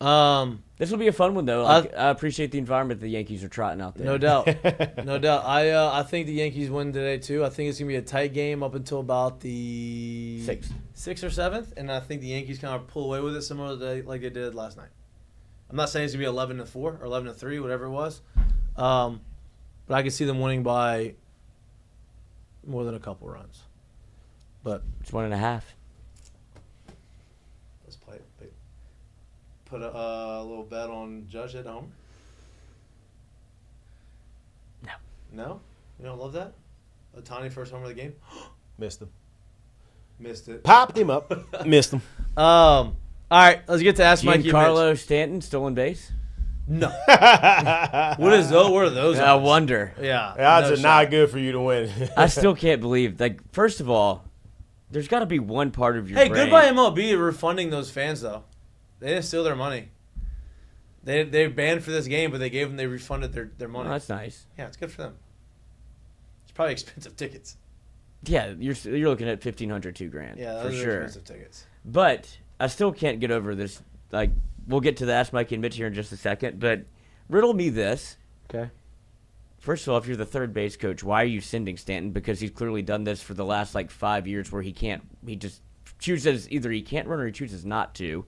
This This will be a fun one, though. I appreciate the environment the Yankees are trotting out there. No doubt. No doubt. I think the Yankees win today, too. I think it's going to be a tight game up until about the 6th or 7th, and I think the Yankees kind of pull away with it similar to like they did last night. I'm not saying it's going to be 11-4 or 11-3, whatever it was, but I can see them winning by more than a couple runs. But It's 1.5. let's play it. Put a little bet on Judge at home. No. No? You don't love that? Ohtani first homer of the game? Missed him. Missed it. Popped him up. Missed him. All right, let's get to Ask Mikey and Mitch. Giancarlo Stanton stolen base? No. What is those? What are those? I odds? wonder. Yeah. The odds no are shot. not good for you to win. I still can't believe. Like, first of all, there's got to be one part of your Hey, brain. goodbye MLB refunding those fans though. They didn't steal their money. They banned for this game, but they refunded their money. Oh, that's nice. Yeah, it's good for them. It's probably expensive tickets. Yeah, you're looking at $1,500, $2,000. Yeah, for those are sure. expensive tickets. But I still can't get over this. Like, we'll get to the Ask Mikey and Mitch here in just a second. But riddle me this. Okay. First of all, if you're the third base coach, why are you sending Stanton? Because he's clearly done this for the last 5 years, where he just chooses either he can't run or he chooses not to.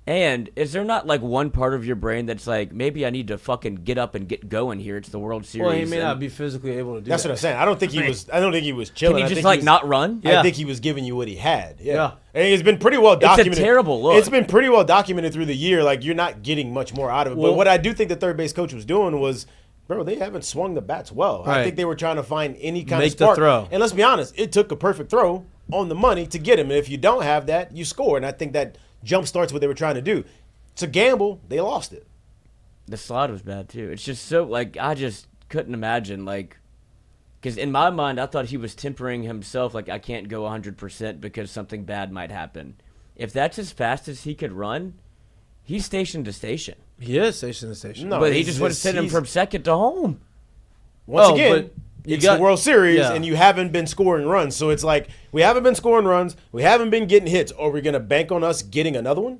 And is there not one part of your brain that's like, maybe I need to fucking get up and get going here? It's the World Series. Well, he may not be physically able to do That's that. what I'm saying. I don't think he was chilling. Can I he just think was- not run? Yeah. I think he was giving you what he had. Yeah. Yeah. And it's been pretty well documented. It's a terrible look. It's been pretty well documented through the year. You're not getting much more out of it. Well- But what I do think the third base coach was doing was, bro, they haven't swung the bats well. I Right. think they were trying to find any kind Make of the spark. throw. And let's be honest, it took a perfect throw on the money to get him. And if you don't have that, you score. And I think that jump starts what they were trying to do. It's a gamble. They lost it. The slide was bad too. It's just so I just couldn't imagine because in my mind I thought he was tempering himself. I can't go 100% because something bad might happen. If that's as fast as he could run, he's station to station. He is station to station. No, But he he's just would have sent him he's- from second to home. Once Oh, again, but you it's got- the World Series, yeah. and you haven't been scoring runs. So it's we haven't been scoring runs. We haven't been getting hits. Are we going to bank on us getting another one?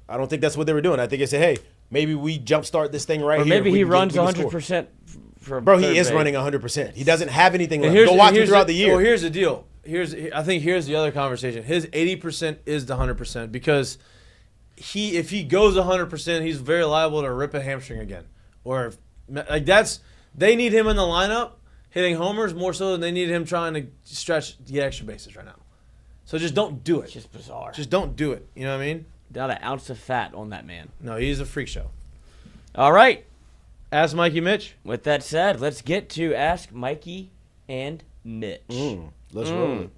I don't think that's what they were doing. I think they said, hey, maybe we jumpstart this thing right Or here. maybe We he can runs we can score. 100% from Bro, third he is base. running 100%. He doesn't have anything And left. Go watch him throughout the year. Well, here's the deal. I think here's the other conversation. His 80% is the 100% because if he goes 100%, he's very liable to rip a hamstring again. Or they need him in the lineup hitting homers more so than they need him trying to stretch to get extra bases right now. So just don't do it. It's just bizarre. Just don't do it. You know what I mean? Not an ounce of fat on that man. No, he's a freak show. All right. Ask Mikey Mitch. With that said, let's get to Ask Mikey and Mitch. Let's roll it.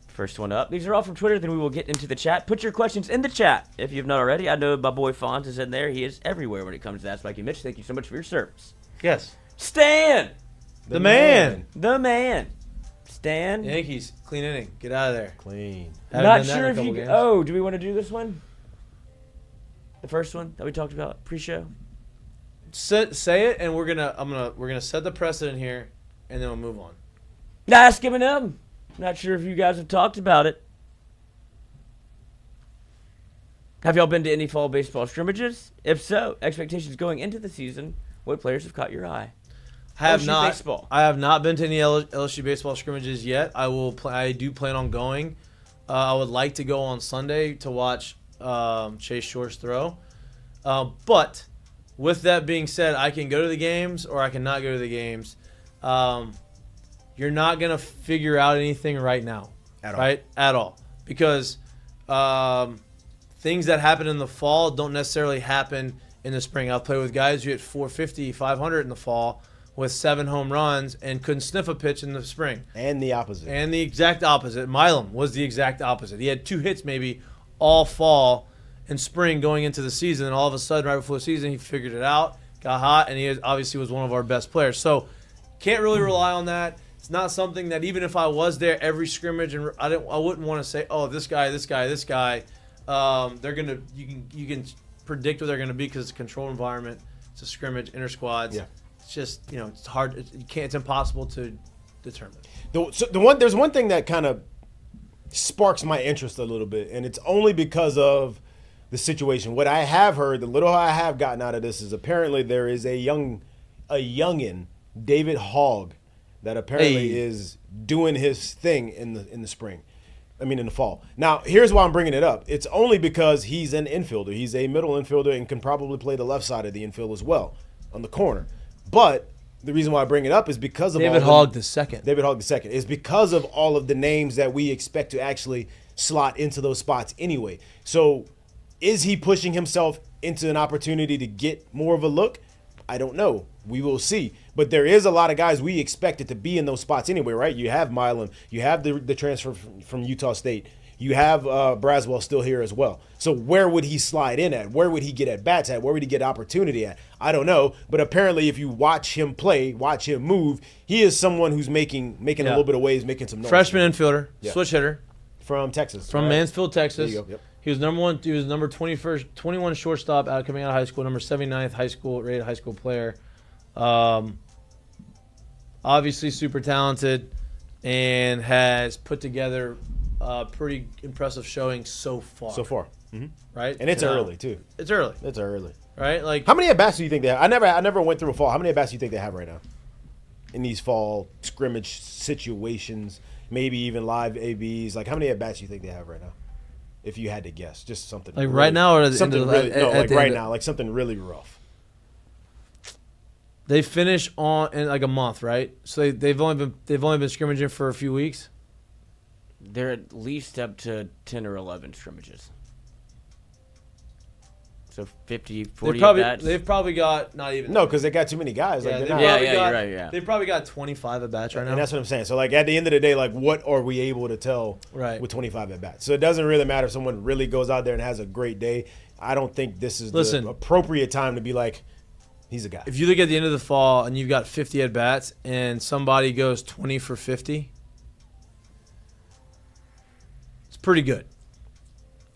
First one up. These are all from Twitter, then we will get into the chat. Put your questions in the chat if you've not already. I know my boy Fonz is in there. He is everywhere when it comes to Ask Mikey and Mitch. Thank you so much for your service. Yes. Stan! The man. The man. Stan. Yankees, clean inning. Get out of there. Clean. Haven't Not done that in sure a if couple you. games. Oh, do we want to do this one? The first one that we talked about pre-show. Say it, and we're gonna set the precedent here, and then we'll move on. Ask Eminem. Not sure if you guys have talked about it. Have y'all been to any fall baseball scrimmages? If so, expectations going into the season. What players have caught your eye? Have LSU not. baseball. I have not been to any LSU baseball scrimmages yet. I do plan on going. I would like to go on Sunday to watch Chase Shores throw. But with that being said, I can go to the games or I cannot go to the games. You're not gonna figure out anything right now, At all, because things that happen in the fall don't necessarily happen in the spring. I've played with guys who hit 450, 500 in the fall with 7 home runs and couldn't sniff a pitch in the spring. And the opposite. And the exact opposite. Milam was the exact opposite. He had 2 hits maybe all fall and spring going into the season, and all of a sudden, right before the season, he figured it out, got hot, and he obviously was one of our best players. So can't really rely on that. It's not something that even if I was there every scrimmage, and I wouldn't want to say, oh, this guy. They're gonna you can predict what they're gonna be because it's a controlled environment. It's a scrimmage, inter squads. Yeah. It's just, it's hard. It's impossible to determine. There's one thing that kind of sparks my interest a little bit, and it's only because of the situation. What I have heard, the little I have gotten out of this, is apparently there is a youngin, David Hogg, that apparently is doing his thing in the spring. In the fall. Now, here's why I'm bringing it up. It's only because he's an infielder. He's a middle infielder and can probably play the left side of the infield as well, on the corner. But the reason why I bring it up is because of David Hogg the second. David Hogg II is because of all of the names that we expect to actually slot into those spots anyway. So is he pushing himself into an opportunity to get more of a look? I don't know. We will see. But there is a lot of guys we expected to be in those spots anyway, right? You have Milam. You have the transfer from Utah State. You have Braswell still here as well. So where would he slide in at? Where would he get at bats at? Where would he get opportunity at? I don't know. But apparently if you watch him play, watch him move, he is someone who's making a little bit of waves, making some noise. Freshman infielder, switch hitter. From Texas. From Mansfield, Texas. There you go. Yep. He was number 1. He was number 21 shortstop coming out of high school, number 79th rated high school player. Obviously super talented and has put together a pretty impressive showing so far. Mm-hmm. Right? And it's early too. It's early. Right? Like, how many at-bats do you think they have? I never went through a fall. How many at-bats do you think they have right now in these fall scrimmage situations? Maybe even live ABs. Like, how many at-bats do you think they have right now? If you had to guess, just something. Like really, right now, or something really? No, like right now, like something really rough. They finish in like a month, right? So they've only been scrimmaging for a few weeks. They're at least up to 10 or 11 scrimmages. So 50, 40 at-bats. They've probably got not even. No, because they got too many guys. Yeah, Like, you're right. Yeah, they've probably got 25 at-bats right now. And that's what I'm saying. So, like, at the end of the day, like, what are we able to tell with 25 at-bats? So it doesn't really matter if someone really goes out there and has a great day. I don't think this is the appropriate time to be like, he's a guy. If you look at the end of the fall and you've got 50 at-bats and somebody goes 20 for 50, it's pretty good,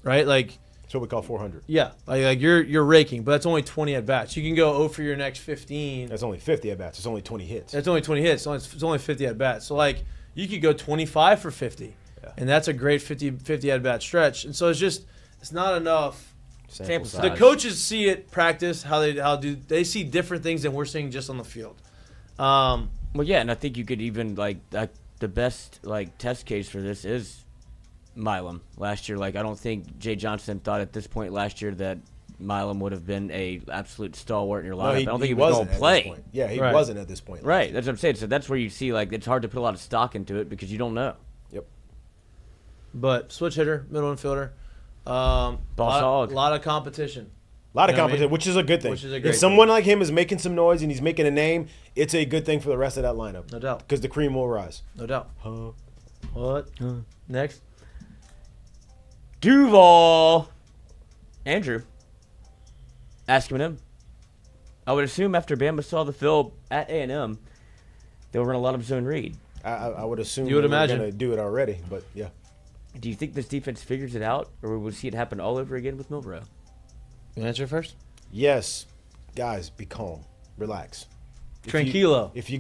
right? Like, that's what we call 400. Yeah, like you're raking, but that's only 20 at-bats. You can go 0 for your next 15. That's only 50 at-bats. It's only 20 hits. That's only 20 hits. It's only 50 at-bats. So, like, you could go 25 for 50, and that's a great 50 at-bat stretch. And so it's not enough. Sample size. The coaches see it practice how they see different things than we're seeing just on the field. Well, yeah, and I think you could even the best test case for this is Milam last year. Like, I don't think Jay Johnson thought at this point last year that Milam would have been a absolute stalwart in your lineup. I don't think he was going to play. Yeah, he wasn't at this point. Right, that's what I'm saying. So that's where you see it's hard to put a lot of stock into it because you don't know. Yep. But switch hitter, middle infielder. Ball solid. A lot of competition. A lot of competition, which is a good thing. If someone like him is making some noise and he's making a name, it's a good thing for the rest of that lineup. No doubt. Because the cream will rise. No doubt. What? Next. Duval. Andrew. Ask him. I would assume after Bama saw the film at A&M, they'll run a lot of zone read. I would assume you would imagine going to do it already, but yeah. Do you think this defense figures it out, or will we see it happen all over again with Milbrow? You answer first? Yes. Guys, be calm. Relax. Tranquilo. If you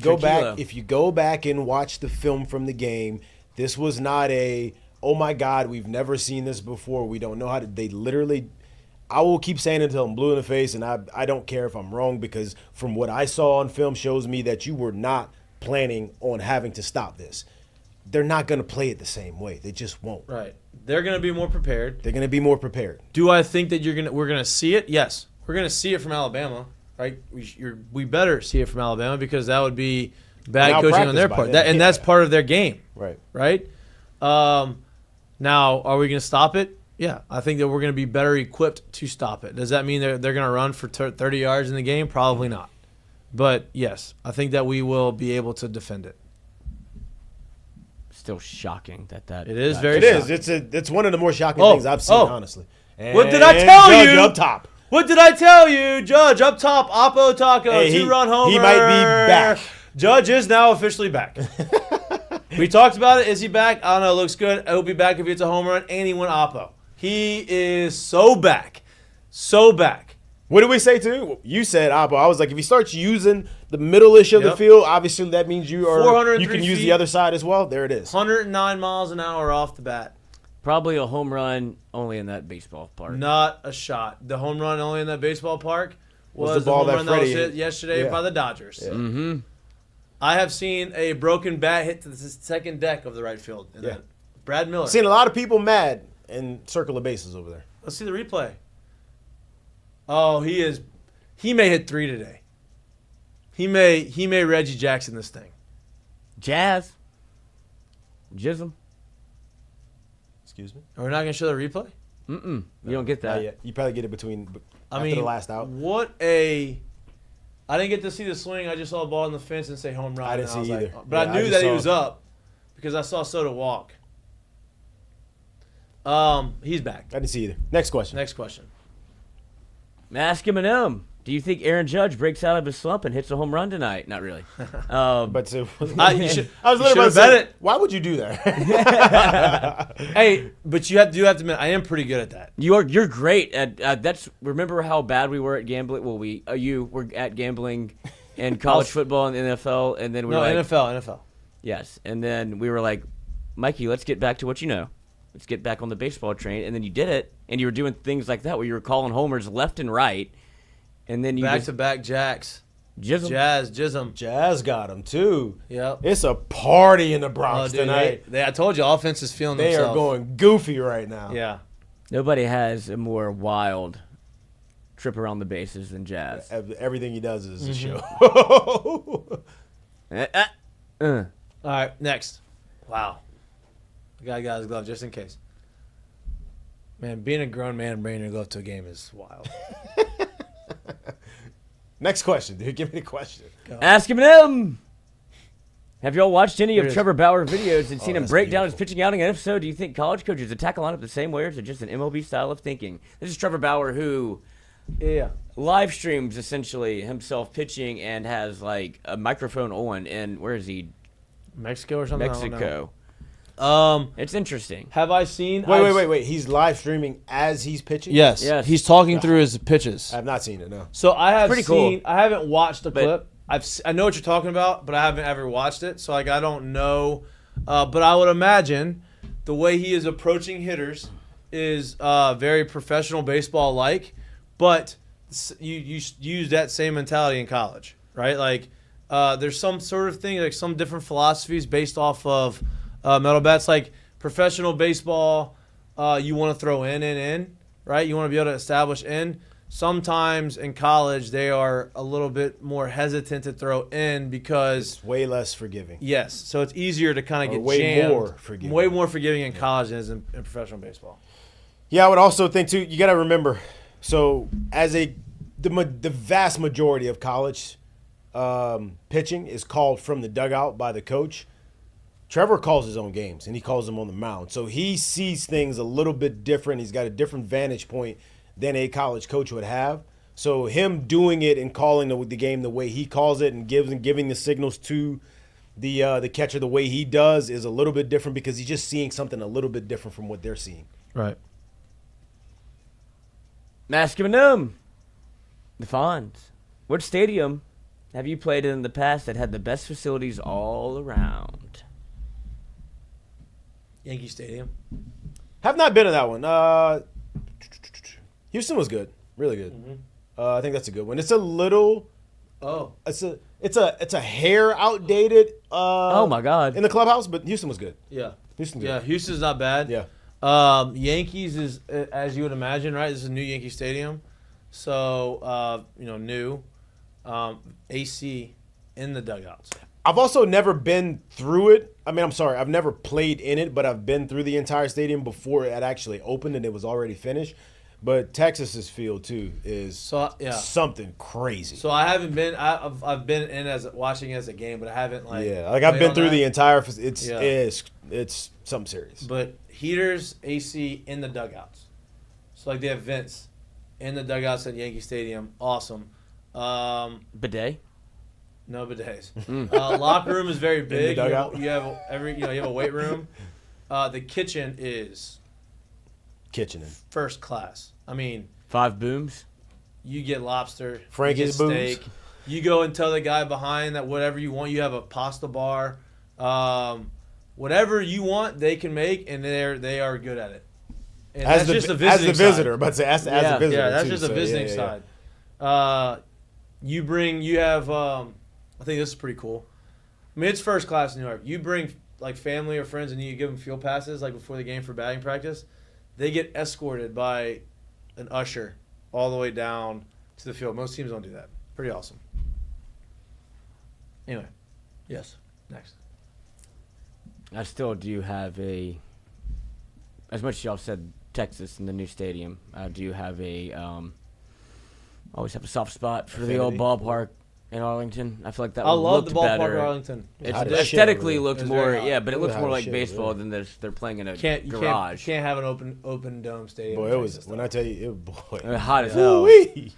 go back and watch the film from the game, this was not oh my God, we've never seen this before. We don't know how to. They literally, I will keep saying it until I'm blue in the face, and I don't care if I'm wrong, because from what I saw on film shows me that you were not planning on having to stop this. They're not going to play it the same way. They just won't. Right. They're going to be more prepared. They're going to be more prepared. Do I think that we're going to see it? Yes. We're going to see it from Alabama, right? We better see it from Alabama, because that would be bad coaching on their part. That's part of their game. Right. Right? Now, are we going to stop it? Yeah. I think that we're going to be better equipped to stop it. Does that mean they're going to run for 30 yards in the game? Probably not. But, yes, I think that we will be able to defend it. Still shocking that it is very shocking. It's one of the more shocking things I've seen, honestly. And what did I tell you? Up top. What did I tell you? Judge up top, Oppo Taco, 2-run homer. He might be back. Judge is now officially back. We talked about it. Is he back? I don't know. It looks good. He'll be back if it's a home run. And he went Oppo. He is so back. So back. What did we say too? You said, but I was like, if he starts using the middle-ish of the field, obviously that means you can use the other side as well. There it is. 109 miles an hour off the bat. Probably a home run only in that baseball park. Not a shot. The home run only in that baseball park was the ball home that run that was Freddie hit yesterday by the Dodgers. Yeah. Mm-hmm. I have seen a broken bat hit to the second deck of the right field. Brad Miller. Seen a lot of people mad and circle the bases over there. Let's see the replay. Oh, he may hit 3 today. He may Reggie Jackson this thing. Jazz. Jism. Excuse me? Are we not going to show the replay? Mm-mm. You don't get that. Not yet. You probably get it after the last out. I didn't get to see the swing. I just saw a ball in the fence and say home run. I didn't see either. But I knew that he was up because I saw Soto walk. He's back. I didn't see either. Next question. Ask Eminem. Do you think Aaron Judge breaks out of his slump and hits a home run tonight? Not really. I was literally about to say, why would you do that? Hey, but you have to admit, I am pretty good at that. You're great at that's. Remember how bad we were at gambling? Well, you were at gambling in college football and the NFL, and then we were like, NFL. Yes, and then we were like, Mikey, let's get back to what you know. Let's get back on the baseball train, and then you did it, and you were doing things like that where you were calling homers left and right, and then you back-to-back jacks. Jism. Jazz got him too. Yep. It's a party in the Bronx tonight. I told you, offense is feeling themselves. They are going goofy right now. Yeah. Nobody has a more wild trip around the bases than Jazz. Everything he does is a show. All right, next. Wow. The guy got his glove just in case. Man, being a grown man and bringing your glove to a game is wild. Next question, dude. Give me the question. Ask Eminem. Have y'all watched any of Trevor Bauer videos and seen him break down his pitching outing? And if so, do you think college coaches attack a lineup the same way, or is it just an MLB style of thinking? This is Trevor Bauer, who live streams essentially himself pitching and has like a microphone on. And where is he? Mexico or something? Mexico. It's interesting. Have I seen? Wait. He's live streaming as he's pitching? Yes. He's talking through his pitches. I have not seen it, no. So I have pretty cool. I haven't watched the clip. I know what you're talking about, but I haven't ever watched it. So I don't know. But I would imagine the way he is approaching hitters is very professional baseball like. But you use that same mentality in college, right? Like there's some sort of thing, like some different philosophies based off of metal bats. Like professional baseball, you want to throw in, right? You want to be able to establish in. Sometimes in college, they are a little bit more hesitant to throw in because it's way less forgiving. Yes, so it's easier to kind of get way jammed. Way more forgiving in college than it is in professional baseball. Yeah, I would also think too. You got to remember. So as the vast majority of college pitching is called from the dugout by the coach. Trevor calls his own games, and he calls them on the mound. So he sees things a little bit different. He's got a different vantage point than a college coach would have. So him doing it and calling the game the way he calls it and giving the signals to the catcher the way he does is a little bit different because he's just seeing something a little bit different from what they're seeing. Right. Ask Eminem. The Fonz. What stadium have you played in the past that had the best facilities all around? Yankee Stadium. Have not been to that one. Houston was good, really good. Mm-hmm. I think that's a good one. It's a little. Oh. It's a hair outdated. Oh my God. In the clubhouse, but Houston was good. Yeah. Houston's good. Yeah, Houston's not bad. Yeah. Yankees is, as you would imagine, right? This is a new Yankee Stadium, so new. AC in the dugouts. I've also never been through it. I mean, I'm sorry, I've never played in it, but I've been through the entire stadium before it actually opened and it was already finished. But Texas's field too is something crazy. So I haven't been. I've been in watching as a game, but I haven't I've been through the entire. It's something serious. But heaters, AC in the dugouts. So they have vents in the dugouts at Yankee Stadium. Awesome. Bidet. No bidets. Locker room is very big. In the dugout? You have a weight room. The kitchen is kitchen first class. I mean, 5 booms. you get lobster, Frankie's you booze. get steak. You go and tell the guy behind that whatever you want, you have a pasta bar. Whatever you want, they can make, and they are good at it. And As that's just the as the visiting visitor, side. but as the visitor, Yeah, that's too, just the so, visiting yeah. side. You have, I think this is pretty cool. I mean, it's first class in New York. You bring like family or friends, and you give them field passes like before the game for batting practice. They get escorted by an usher all the way down to the field. Most teams don't do that. Pretty awesome. Anyway, yes. Next. I still do have as much as y'all said Texas and the new stadium, I do have always have a soft spot for the old ballpark in Arlington. I feel like that I would love look the ballpark better. in Arlington. It's hot as shit aesthetically over there. looks It's more, very hot. yeah, but it It looks was more hot like as shit baseball over than they're playing in a You garage. can't have an open dome stadium. Boy, in it was Texas, when though. I tell you, boy, Hot as hell. Woo-wee.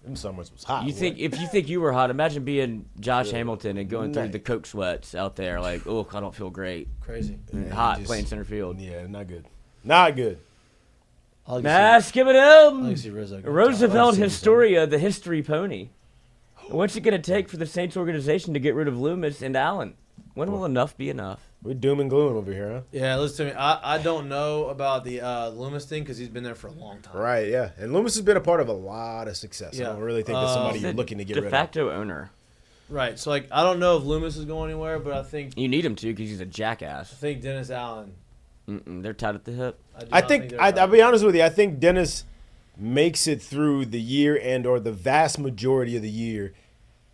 Them summers was hot. You boy. think if you think you were hot, imagine being Josh Hamilton and going through Nice. the coke sweats out there, like, oh, I don't feel great. Crazy. And Yeah, hot just- playing center field. Yeah, not good. Not good. I'll Skip it I'd like up. to see Rizzo. go. Roosevelt I'd like to see Historia, the history pony. What's it going to take for the Saints organization to get rid of Loomis and Allen? When will enough be enough? We're doom and gloom over here, huh? Yeah, listen to me. I don't know about the Loomis thing because he's been there for a long time. Right, yeah. And Loomis has been a part of a lot of success. Yeah. I don't really think that's somebody He's you're the looking to get de rid of. facto owner. Right. So like I don't know if Loomis is going anywhere, but I think You need him to because he's a jackass. Dennis Allen. They're tied at the hip. do I not think they're I'll tied. be honest with you. I think Dennis makes it through the year and or the vast majority of the year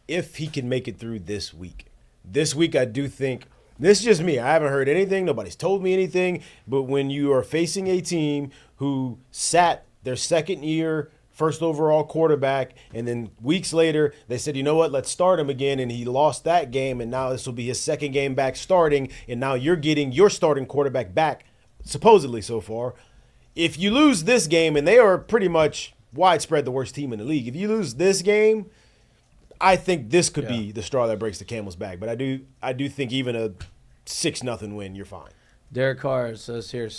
if he can make it through this week. This week, I do think this is just me. I haven't heard anything. Nobody's told me anything. But when you are facing a team who sat their second year first overall quarterback, and then weeks later they said, you know what, let's start him again, and he lost that game, and now this will be his second game back starting, and now you're getting your starting quarterback back, supposedly so far. If you lose this game, and they are pretty much widespread the worst team in the league, if you lose this game, I think this could be the straw that breaks the camel's back. But I do think even a 6-0 win, you're fine. Derek Carr says here,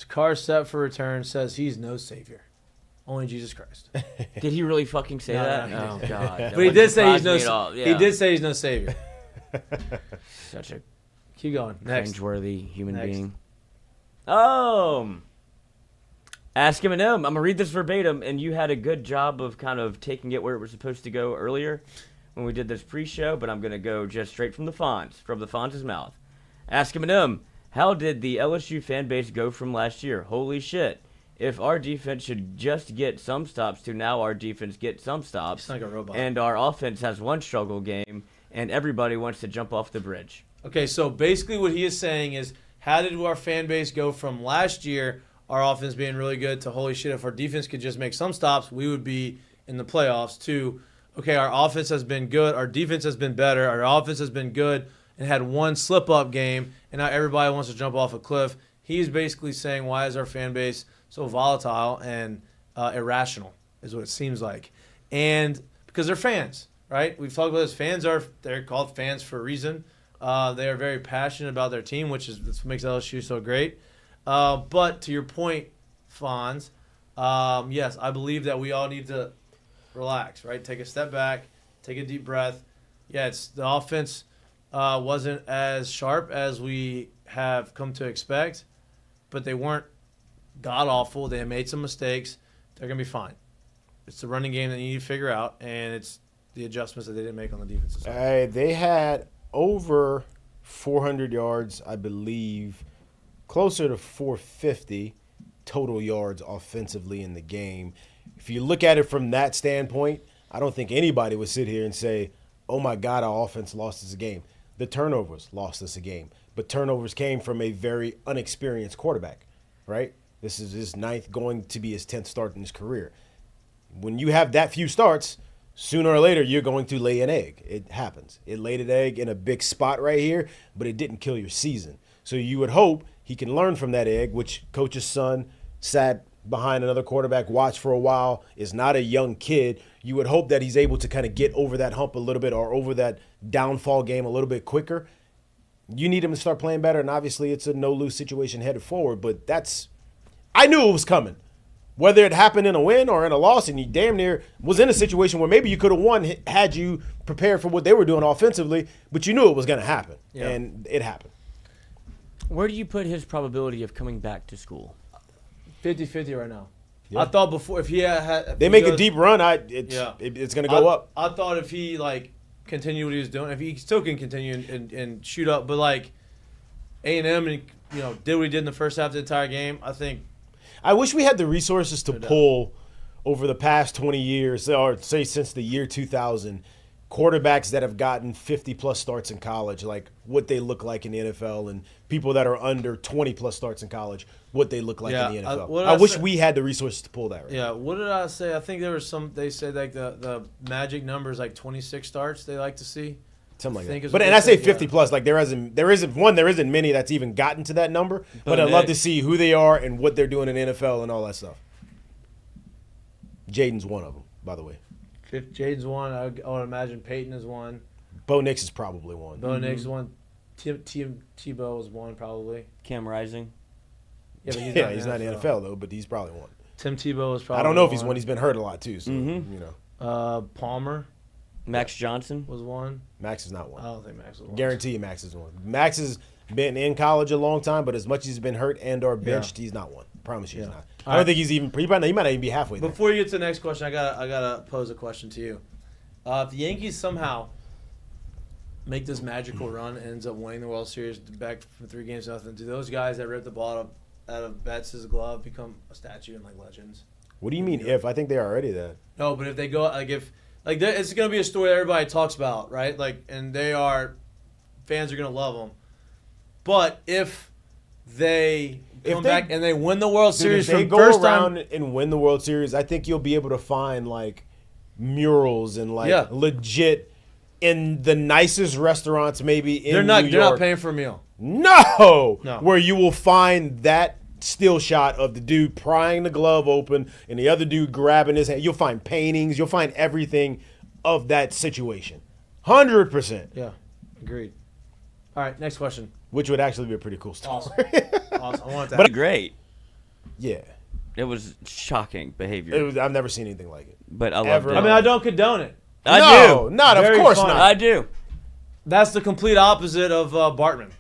Carr set for return, says he's no savior. Only Jesus Christ. Did he really fucking say No, that? no, Oh, God. That But he wouldn't did say he's surprise no me at all. he Yeah. did say he's no savior. Such a Keep going. Next. cringeworthy human Next. being. Ask him and him. I'm going to read this verbatim, and you had a good job of kind of taking it where it was supposed to go earlier when we did this pre-show, but I'm going to go just straight from the Fonz's mouth. Ask him and him. How did the LSU fan base go from last year? Holy shit. If our defense should just get some stops to now our defense get some stops, It's like a robot. and our offense has one struggle game, and everybody wants to jump off the bridge. Okay, so basically what he is saying is, how did our fan base go from last year, our offense being really good, to holy shit, if our defense could just make some stops, we would be in the playoffs, to, okay, our offense has been good, our defense has been better, our offense has been good, and had one slip-up game, and now everybody wants to jump off a cliff. He's basically saying, why is our fan base so volatile and irrational, is what it seems like. And because they're fans, right? We've talked about this. They're called fans for a reason. They are very passionate about their team, that's what makes LSU so great. But to your point, Fonz, yes, I believe that we all need to relax, right? Take a step back, take a deep breath. Yeah, the offense wasn't as sharp as we have come to expect, but they weren't god-awful. They made some mistakes. They're going to be fine. It's the running game that you need to figure out, and it's the adjustments that they didn't make on the defensive side. They had over 400 yards, I believe, closer to 450 total yards offensively in the game. If you look at it from that standpoint, I don't think anybody would sit here and say, oh, my God, our offense lost us a game. The turnovers lost us a game. But turnovers came from a very unexperienced quarterback, right? This is his 9th, going to be his 10th start in his career. When you have that few starts, sooner or later you're going to lay an egg. It happens. It laid an egg in a big spot right here, but it didn't kill your season. So you would hope he can learn from that egg, which coach's son sat behind another quarterback, watched for a while, is not a young kid. You would hope that he's able to kind of get over that hump a little bit, or over that downfall game a little bit quicker. You need him to start playing better, and obviously it's a no-lose situation headed forward, but I knew it was coming. Whether it happened in a win or in a loss, and you damn near was in a situation where maybe you could have won had you prepared for what they were doing offensively, but you knew it was going to happen, and it happened. Where do you put his probability of coming back to school? 50-50 right now. Yeah. I thought before if he had if They he make a goes- deep run, it's going to go up. I thought if he like continued what he was doing, if he still can continue and shoot up, but like A&M and did what he did in the first half of the entire game, I think. I wish we had the resources to pull over the past 20 years, or say since the year 2000, quarterbacks that have gotten 50-plus starts in college, like what they look like in the NFL, and people that are under 20-plus starts in college, what they look like in the NFL. I wish we had the resources to pull that right now. What did I say? I think there was they said like the magic number is like 26 starts they like to see. Something like that. Is But what and they I say said, 50 plus, like there isn't many that's even gotten to that number. But I'd love to see who they are and what they're doing in the NFL and all that stuff. Jaden's one of them, by the way. Jaden's one. I would imagine Peyton is one. Bo Nix is probably one. Bo Nix is one. Tebow is one probably. Cam Rising. Yeah, but he's not in the NFL though, but he's probably one. Tim Tebow is probably. I don't know if he's one. He's been hurt a lot too, so Palmer. Max Johnson was one. Max is not one. I don't think Max was one. Guarantee you Max is one. Max has been in college a long time, but as much as he's been hurt and or benched, he's not one. Promise you he's not. I don't think he's even. He might not even be halfway there. Before you get to the next question, I gotta pose a question to you. If the Yankees somehow make this magical run and ends up winning the World Series back from 3-0, do those guys that ripped the ball out of Betts' glove become a statue and like legends? What do you mean if? I think they are already that. No, but if they go it's going to be a story that everybody talks about, right? Like, and fans are going to love them. But if they come back and they win the World Series if they from go first around time, and win the World Series, I think you'll be able to find like murals and like legit in the nicest restaurants maybe in New York. They're not paying for a meal. No. Where you will find that still shot of the dude prying the glove open and the other dude grabbing his hand. You'll find paintings. You'll find everything of that situation. 100%. Yeah, agreed. All right, next question. Which would actually be a pretty cool story. Awesome. I want that. But great. Yeah. It was shocking behavior. I've never seen anything like it. But I loved it. I mean, I don't condone it. I do. Not, Very of course funny. not. I do. That's the complete opposite of Bartman.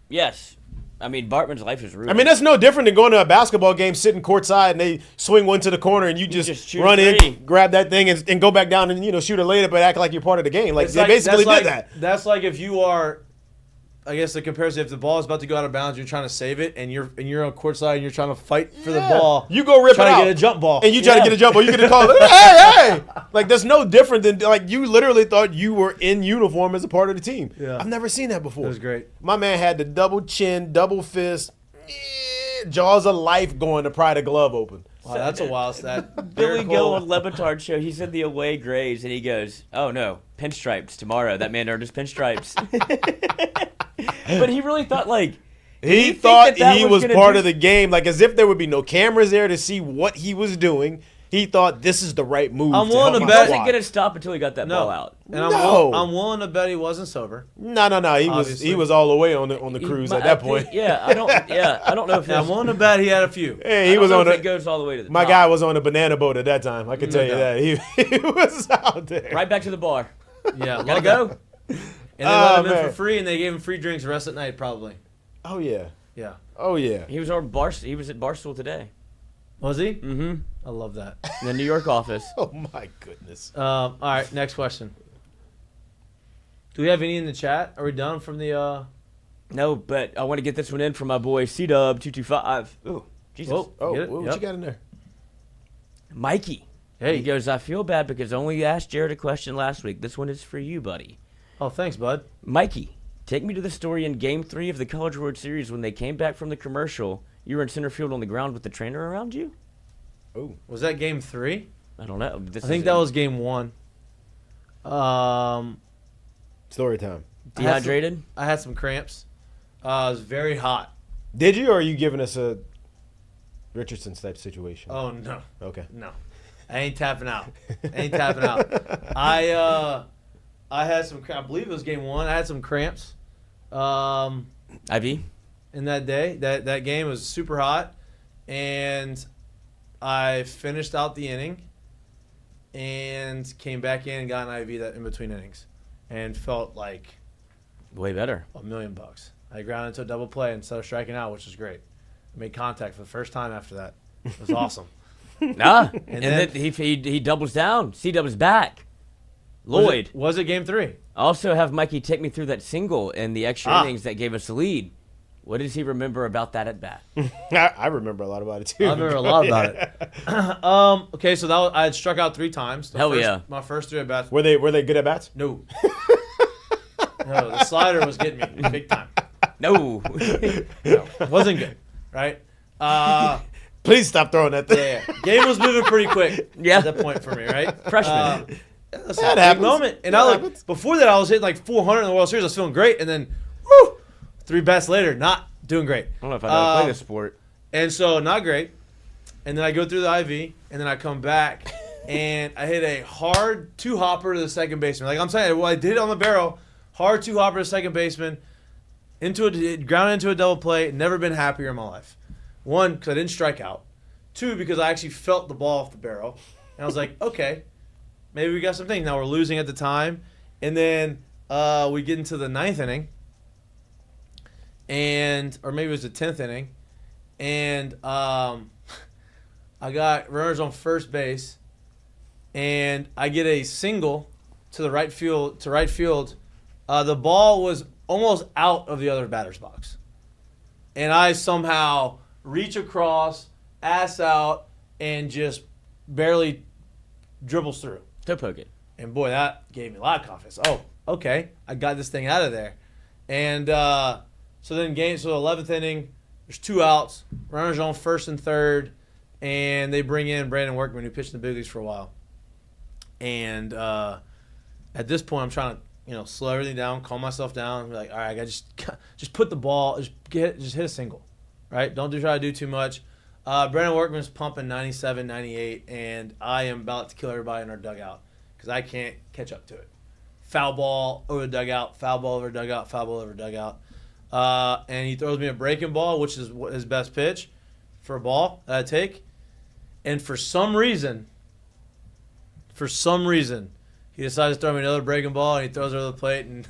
Yes. I mean, Bartman's life is ruined. I mean, that's no different than going to a basketball game, sitting courtside, and they swing one to the corner, and you just shoot run a three. in, grab that thing, and go back down and shoot it later, but act like you're part of the game. Like they basically did that. That's like if you are, I guess the comparison, if the ball is about to go out of bounds, you're trying to save it, and you're on courtside, and you're trying to fight for the ball. You go rip it out. Trying to get a jump ball. And you try to get a jump ball. You get a call. Hey! Like, that's no different than, like, you literally thought you were in uniform as a part of the team. Yeah. I've never seen that before. It was great. My man had the double chin, double fist, jaws of life going to pry the glove open. Wow, that's a wild stat. Billy Gill on Levitard show, he said the away grays, and he goes, oh, no, pinstripes tomorrow. That man earned his pinstripes. But he really thought, like, he thought he was part of the game, like as if there would be no cameras there to see what he was doing. He thought this is the right move. I'm willing to He bet. wasn't going to stop until he got that ball out. And I'm willing to bet he wasn't sober. No. He was all the way on the cruise at that point. I don't know if I'm willing to bet he had a few. Hey, he was on it goes all the way to the My top. guy was on a banana boat at that time. I can tell you that. He was out there. Right back to the bar. Yeah, Gotta go. And they let him in for free, and they gave him free drinks the rest of the night, probably. Oh yeah. Yeah. Oh yeah. He was He was at Barstool today. Was he? Mm-hmm. I love that. In the New York office. Oh my goodness. All right, next question. Do we have any in the chat? Are we done from the? No, but I want to get this one in from my boy C-Dub225. Ooh, Jesus. What you got in there? Mikey. Hey. He goes, I feel bad because I only asked Jared a question last week. This one is for you, buddy. Oh, thanks, bud. Mikey, take me to the story in Game 3 of the College World Series when they came back from the commercial. You were in center field on the ground with the trainer around you? Oh. Was that Game 3? I don't know. I think that was Game 1. Story time. Dehydrated? I had some cramps. It was very hot. Did you, or are you giving us a Richardson type situation? Oh no. Okay. No, I ain't tapping out. I had some. I believe it was Game 1. I had some cramps. IV? In that day, that game was super hot, and I finished out the inning and came back in and got an IV that in between innings and felt like Way better. $1 million. I grounded into a double play instead of striking out, which was great. I made contact for the first time after that. It was awesome. Nah. And then he doubles down. C-Dub's back. Lloyd. Was it game 3? Also have Mikey take me through that single in the extra innings that gave us the lead. What does he remember about that at bat? I remember a lot about it too. I remember a lot about it. Okay, so I had struck out 3 times. Yeah. My first 3 at bats. Were they good at bats? No. No, the slider was getting me big time. No. No, wasn't good, right? Please stop throwing that thing. Yeah. Game was moving pretty quick Yeah. at that point for me, right? Freshman. That's That a big happens. moment. And That I happens. before that, I was hitting like 400 in the World Series. I was feeling great, and then, woo, 3 bats later, not doing great. I don't know if I know how to play this sport. And so, not great. And then I go through the IV, and then I come back, and I hit a hard 2-hopper to the second baseman. Like I'm saying, well, I did it on the barrel, hard 2-hopper to second baseman, grounded into a double play. Never been happier in my life. 1, because I didn't strike out. 2, because I actually felt the ball off the barrel. And I was like, okay, maybe we got some things. Now we're losing at the time. And then we get into the 9th inning, or maybe it was the 10th inning, and I got runners on first base, and I get a single to the right field. The ball was almost out of the other batter's box, and I somehow reach across, ass out, and just barely dribbles through. Toe poke it. And boy, that gave me a lot of confidence. Oh, okay, I got this thing out of there. And so 11th inning, there's 2 outs, runners on first and third, and they bring in Brandon Workman, who pitched in the big leagues for a while. And at this point, I'm trying to slow everything down, calm myself down, and be like, all right, I got just put the ball, just hit a single, right? Don't try to do too much. Brandon Workman's pumping 97, 98, and I am about to kill everybody in our dugout because I can't catch up to it. Foul ball over the dugout, foul ball over dugout, foul ball over dugout. And he throws me a breaking ball, which is his best pitch for a ball that I take. And for some reason, he decides to throw me another breaking ball, and he throws it over the plate, and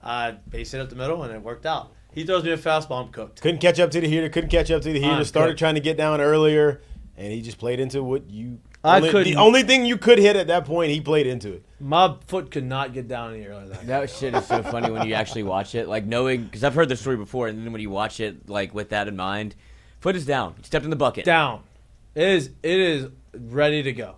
I base hit up the middle, and it worked out. He throws me a fastball, I'm cooked. Couldn't catch up to the heater. Started trying to get down earlier, and he just played into what you. The only thing you could hit at that point, he played into it. My foot could not get down any earlier than that. That shit is so funny when you actually watch it. Like knowing, because I've heard the story before, and then when you watch it, like with that in mind, foot is down. He stepped in the bucket. Down. It is ready to go.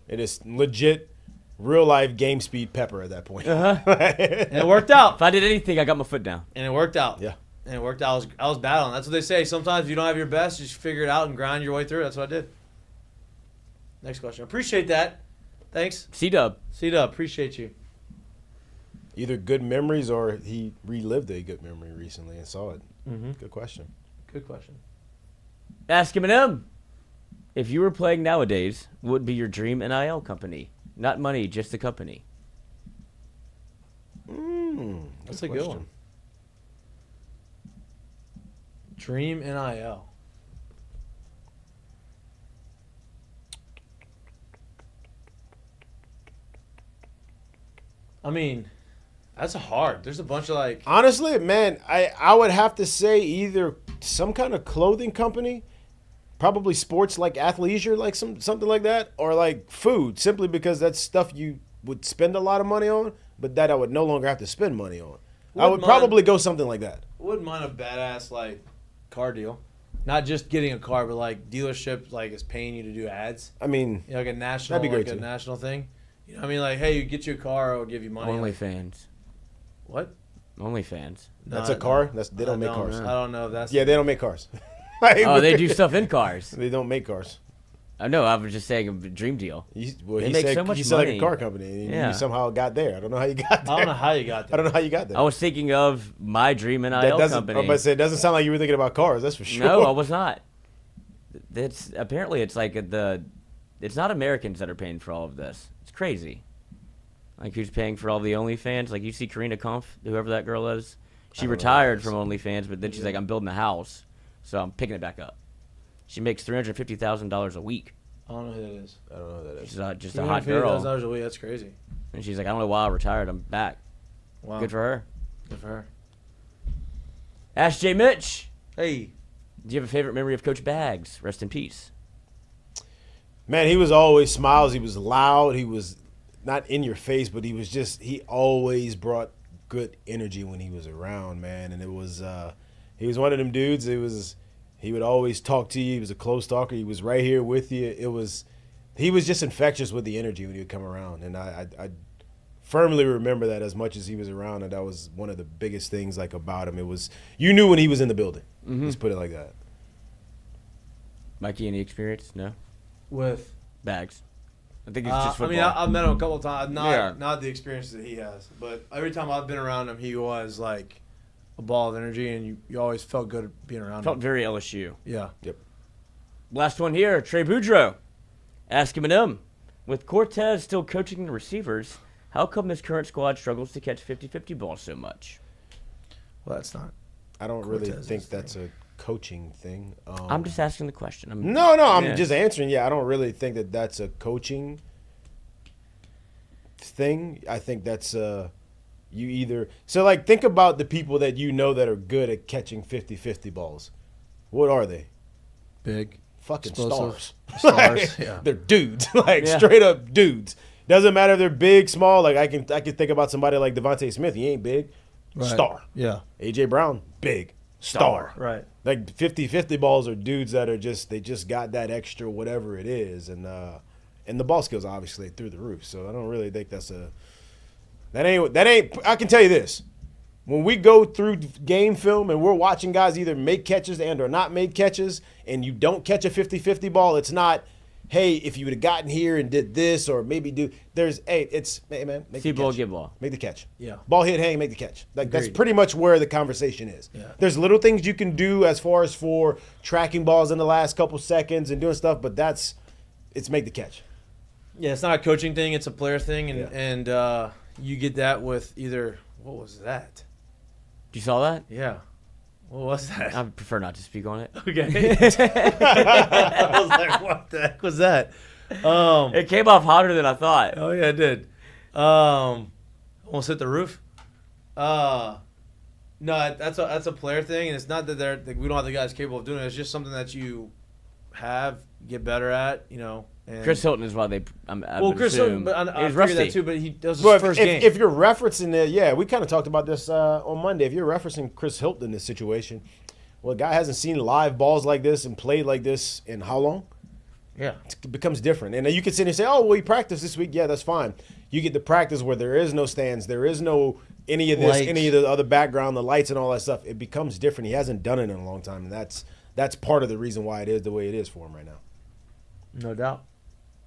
It is legit, real life game speed pepper at that point. And it worked out. If I did anything, I got my foot down. And it worked out. Yeah. And it worked out. I was battling. That's what they say. Sometimes if you don't have your best, you just figure it out and grind your way through. That's what I did. Next question. Appreciate that. Thanks. C-Dub. C-Dub, appreciate you. Either good memories or he relived a good memory recently and saw it. Mm-hmm. Good question. Good question. Ask Eminem. If you were playing nowadays, what would be your dream NIL company? Not money, just the company. That's a good one. Dream NIL. I mean, that's hard. There's a bunch of like. Honestly, man, I would have to say either some kind of clothing company, probably sports like athleisure, like something like that, or like food, simply because that's stuff you would spend a lot of money on, but that I would no longer have to spend money on. I would probably go something like that. Wouldn't mind a badass like car deal. Not just getting a car, but like dealership like is paying you to do ads. I mean, like a national, that'd be great like a too. national thing. You know what I mean? Like, hey, you get your car, I'll give you money. OnlyFans. What? OnlyFans. That's a car? They don't make cars. I don't know if that's. Yeah, they don't make cars. Oh, they do stuff in cars. They don't make cars. No, I was just saying a dream deal. He make said, so much he said like money. a car company. And Yeah. You somehow got there. I don't know how you got there. I don't know how you got there. I was thinking of my dream NIL That doesn't, company. I'm about to say, it doesn't sound like you were thinking about cars. That's for sure. No, I was not. It's apparently it's like it's not Americans that are paying for all of this. It's crazy. Like who's paying for all the OnlyFans? Like you see Karina Kampf, whoever that girl is. She retired from OnlyFans, but then she's like, I'm building a house, so I'm picking it back up. She makes $350,000 a week. I don't know who that is. I don't know what that is. She's just a hot girl. $250,000 a week. That's crazy. And she's like, I don't know why I retired. I'm back. Wow. Good for her. Good for her. Ask J. Mitch. Hey. Do you have a favorite memory of Coach Baggs? Rest in peace. Man, he was always smiles. He was loud. He was not in your face, but he always brought good energy when he was around, man. And he was one of them dudes. He would always talk to you. He was a close talker. He was right here with you. He was just infectious with the energy when he would come around. And I firmly remember that as much as he was around. And that was one of the biggest things about him. You knew when he was in the building. Mm-hmm. Let's put it like that. Mikey, any experience? No? With? Baggs. I think it's just football. I've met him a couple of times. Yeah. Not the experiences that he has. But every time I've been around him, he was like a ball of energy, and you always felt good being around Felt him. very LSU. Yeah. Yep. Last one here, Trey Boudreaux. Ask him. With Cortez still coaching the receivers, how come this current squad struggles to catch 50-50 balls so much? Well, that's not. I don't really Cortez's think that's a coaching thing. I'm just asking the question. I'm just answering. Yeah, I don't really think that that's a coaching thing. I think that's think about the people that you know that are good at catching 50-50 balls. What are they? Big. Fucking Explosive. stars. Yeah. They're dudes. Straight up dudes. Doesn't matter if they're big, small. I can think about somebody like Devontae Smith. He ain't big. Right. Star. Yeah. AJ Brown, big. Star. Right. Like 50-50 balls are dudes that are they just got that extra whatever it is. And the ball skills obviously through the roof. So I don't really think that ain't I can tell you this. When we go through game film and we're watching guys either make catches and or not make catches, and you don't catch a 50-50 ball, it's not, hey, if you would have gotten here and did this or maybe hey man, make See the ball, catch. give ball. Make the catch. Yeah. Ball hit, hang, make the catch. That's Agreed. pretty much where the conversation is. Yeah. There's little things you can do as far as for tracking balls in the last couple seconds and doing stuff, but it's make the catch. Yeah, it's not a coaching thing. It's a player thing. Yeah. And you get that with either – what was that? You saw that? Yeah. What was that? I prefer not to speak on it. Okay. I was like, what the heck was that? It came off hotter than I thought. Oh, yeah, it did. Almost hit the roof. No, that's a player thing, and it's not that we don't have the guys capable of doing it. It's just something that you get better at, And Chris Hilton is why Chris Hilton, but I he's figured rusty. that too. But he does his But first game. if you're referencing it, we kind of talked about this on Monday. If you're referencing Chris Hilton in this situation, well, a guy hasn't seen live balls like this and played like this in how long? Yeah. It becomes different. And then you can sit and say, oh, well, he practiced this week. Yeah, that's fine. You get the practice where there is no stands, there is no any of this, Lights. any of the other background, the lights and all that stuff. It becomes different. He hasn't done it in a long time, and that's part of the reason why it is the way it is for him right now. No doubt.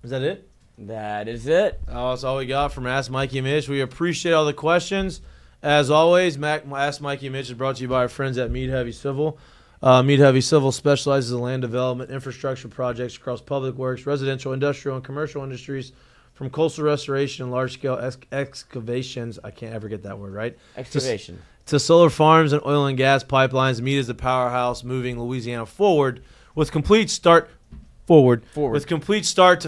Is that it? That is it. Oh, that's all we got from Ask Mikey and Mitch. We appreciate all the questions. As always, Ask Mikey and Mitch is brought to you by our friends at Mead Heavy Civil. Mead Heavy Civil specializes in land development, infrastructure projects across public works, residential, industrial, and commercial industries, from coastal restoration and large-scale excavations. I can't ever get that word right. Excavation. To solar farms and oil and gas pipelines. Mead is the powerhouse moving Louisiana forward with complete start to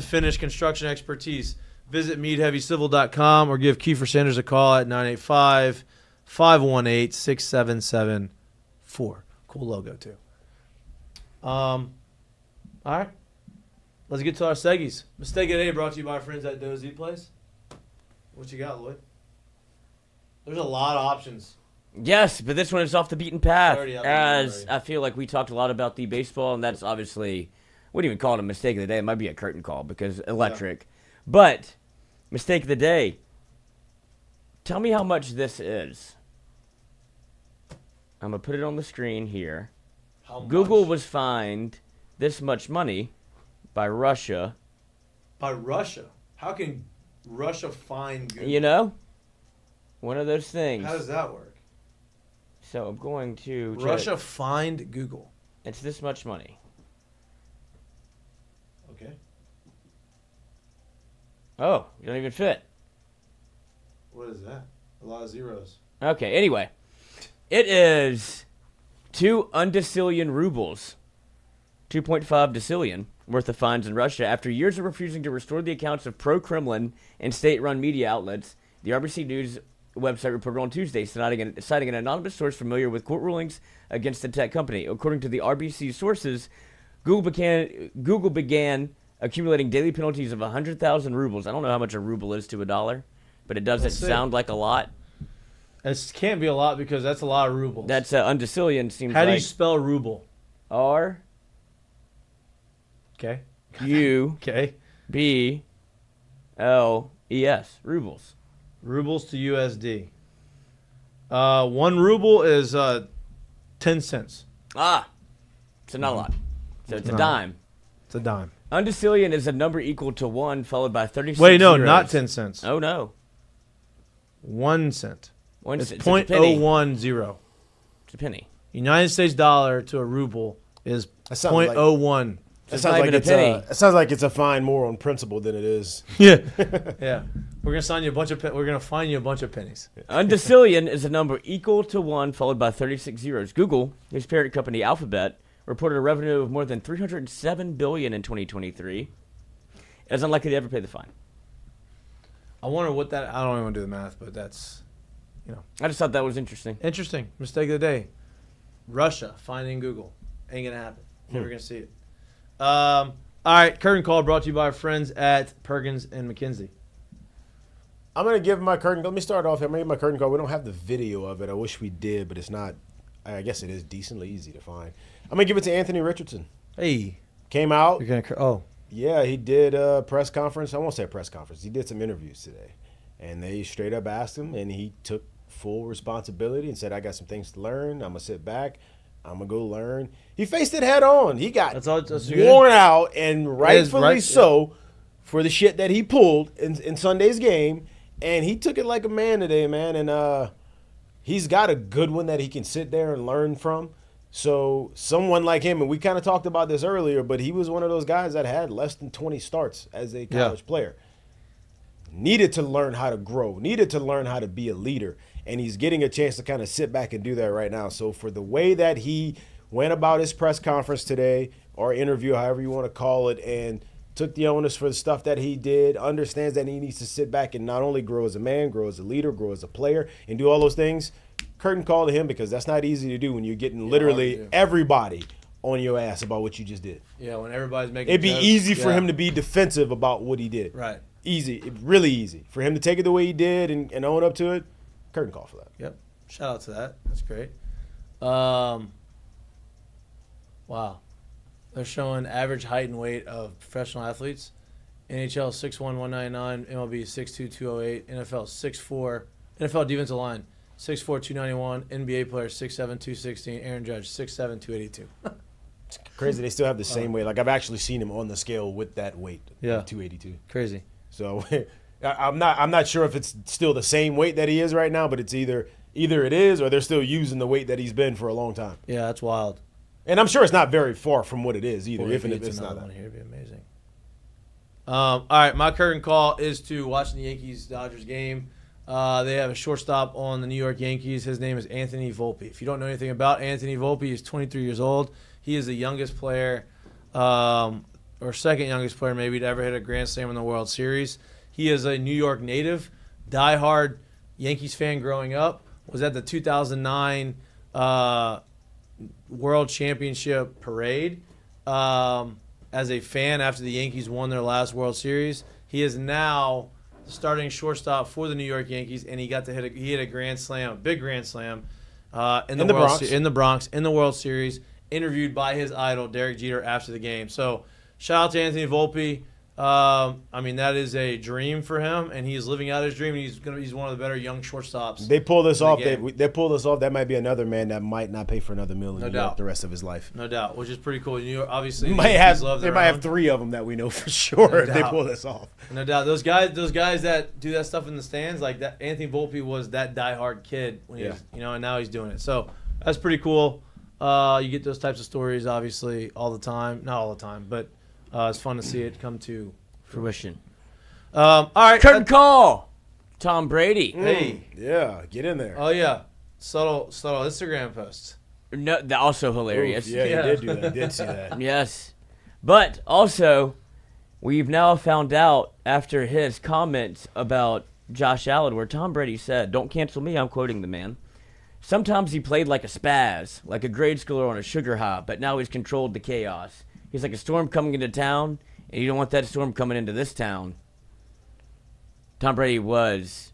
finish construction expertise. Visit meadheavycivil.com or give Kiefer Sanders a call at 985-518-6774. Cool logo, too. All right. Let's get to our seggies. Mistake of the day brought to you by our friends at Dozy Place. What you got, Lloyd? There's a lot of options. Yes, but this one is off the beaten path. Already out the As already. I feel like we talked a lot about the baseball, and that's obviously, wouldn't even call it a mistake of the day. It might be a curtain call because electric. Yeah. But mistake of the day. Tell me how much this is. I'm going to put it on the screen here. How Google much? was fined this much money by Russia. By Russia? How can Russia fine Google? You know? One of those things. How does that work? So I'm going to... Russia fined Google. It's this much money. Okay. Oh, you don't even fit. What is that? A lot of zeros. Okay, anyway. It is 2 undecillion rubles. $2.5 decillion worth of fines in Russia after years of refusing to restore the accounts of pro-Kremlin and state-run media outlets. The RBC News website reported on Tuesday, citing an anonymous source familiar with court rulings against the tech company. According to the RBC sources, Google began accumulating daily penalties of 100,000 rubles. I don't know how much a ruble is to a dollar, but it doesn't sound like a lot. It can't be a lot because that's a lot of rubles. That's undecillion seems like. How do you spell ruble? R Okay. U Okay. B L E S. Rubles. Rubles to USD. 1 ruble is 10 cents. Ah, so not a lot. So it's a dime. It's a dime. Undecillion is a number equal to 1 followed by 36 Wait, no, zeros. not 10 cents. Oh, no. 1 cent. It's It's a penny. 0.010. It's a penny. United States dollar to a ruble is sounds like- 0.01. It not even a penny. It sounds like it's a fine more on principle than it is. Yeah. Yeah. We're gonna sign you a bunch of we're gonna fine you a bunch of pennies. Undecillion is a number equal to 1 followed by 36 zeros. Google, whose parent company Alphabet, reported a revenue of more than $307 billion in 2023. It's unlikely to ever pay the fine. I wonder what that I don't even want to do the math, but that's I just thought that was interesting. interesting. Mistake of the day. Russia finding Google. Ain't gonna happen. Never gonna see it. All right, curtain call brought to you by our friends at Perkins and McKenzie. I'm going to give my curtain. Let me start off here. I'm going to give my curtain call. We don't have the video of it. I wish we did, but it's not. I guess it is decently easy to find. I'm going to give it to Anthony Richardson. Hey, Came out. you're gonna Yeah, he did a press conference. I won't say a press conference. He did some interviews today. And they straight up asked him, and he took full responsibility and said, I got some things to learn. I'm going to sit back. I'm going to go learn. He faced it head on. He got that's worn out, and rightfully right, so, for the shit that he pulled in Sunday's game. And he took it like a man today, man. And he's got a good one that he can sit there and learn from. So someone like him, and we kind of talked about this earlier, but he was one of those guys that had less than 20 starts as a college player. Needed to learn how to grow, needed to learn how to be a leader. And he's getting a chance to kind of sit back and do that right now. So for the way that he went about his press conference today, or interview, however you want to call it, and took the onus for the stuff that he did, understands that he needs to sit back and not only grow as a man, grow as a leader, grow as a player, and do all those things, curtain call to him, because that's not easy to do when you're getting literally everybody on your ass about what you just did. Yeah, when everybody's making It'd be jokes, easy for him to be defensive about what he did. Right. Easy, really easy. For him to take it the way he did and own up to it, curtain call for that. Yep. Shout out to that. That's great. Wow. They're showing average height and weight of professional athletes. NHL 6'1", 199, MLB 6'2", 208, NFL 6'4", NFL defensive line 6'4", 291, NBA player 6'7", 216, Aaron Judge 6'7", 282. It's crazy. They still have the same weight. Like, I've actually seen him on the scale with that weight. Yeah. 282. Crazy. So I'm not sure if it's still the same weight that he is right now, but it's either it is or they're still using the weight that he's been for a long time. Yeah, that's wild. And I'm sure it's not very far from what it is either. Boy, If if it's another not one that. here, it'd be amazing. All right, my curtain call is to watching the Yankees-Dodgers game. They have a shortstop on the New York Yankees. His name is Anthony Volpe. If you don't know anything about Anthony Volpe, he's 23 years old. He is the youngest player, or second youngest player maybe, to ever hit a grand slam in the World Series. He is a New York native, diehard Yankees fan growing up, was at the 2009 World Championship parade as a fan after the Yankees won their last World Series. He is now starting shortstop for the New York Yankees, and he got to hit a grand slam, a big grand slam in the Bronx, in the World Series. Interviewed by his idol Derek Jeter after the game. So shout out to Anthony Volpe. I mean, that is a dream for him, and he's living out his dream. He's one of the better young shortstops. They pull this off. They pull this off. That might be another man that might not pay for another meal in New York the rest of his life. No doubt, which is pretty cool. New York, obviously, they might have 3 of them that we know for sure if they pull this off. No doubt. Those guys that do that stuff in the stands, like that. Anthony Volpe was that diehard kid when he was, and now he's doing it. So that's pretty cool. You get those types of stories, obviously, all the time. Not all the time, but it's fun to see it come to Fruition. All right. Curtain call. Tom Brady. Hey. Yeah, get in there. Oh, yeah. Subtle Instagram posts. No, also hilarious. Yeah, Yeah. you did do that. I did see that. Yes. But also, we've now found out after his comments about Josh Allen where Tom Brady said, "Don't cancel me," I'm quoting the man. Sometimes he played like a spaz, like a grade schooler on a sugar hop, but now he's controlled the chaos. He's like a storm coming into town, and you don't want that storm coming into this town. Tom Brady was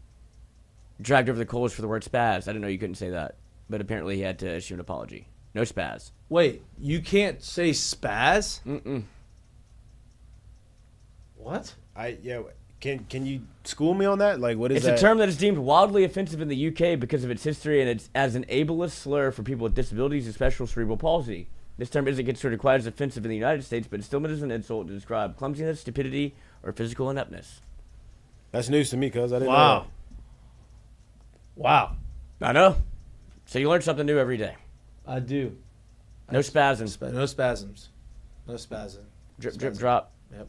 dragged over the coals for the word spaz. I didn't know you couldn't say that, but apparently he had to issue an apology. No spaz. Wait, you can't say spaz? Mm-mm. What? Can you school me on that? Like, what is It's that? a term that is deemed wildly offensive in the UK because of its history and it's as an ableist slur for people with disabilities and special cerebral palsy. This term isn't considered quite as offensive in the United States, but it's still meant as an insult to describe clumsiness, stupidity, or physical ineptness. That's news to me, cuz I didn't know. Wow. Wow. I know. So you learn something new every day. I do. No spasms. No spasms. No spasm. Drip, drip, drop. Yep.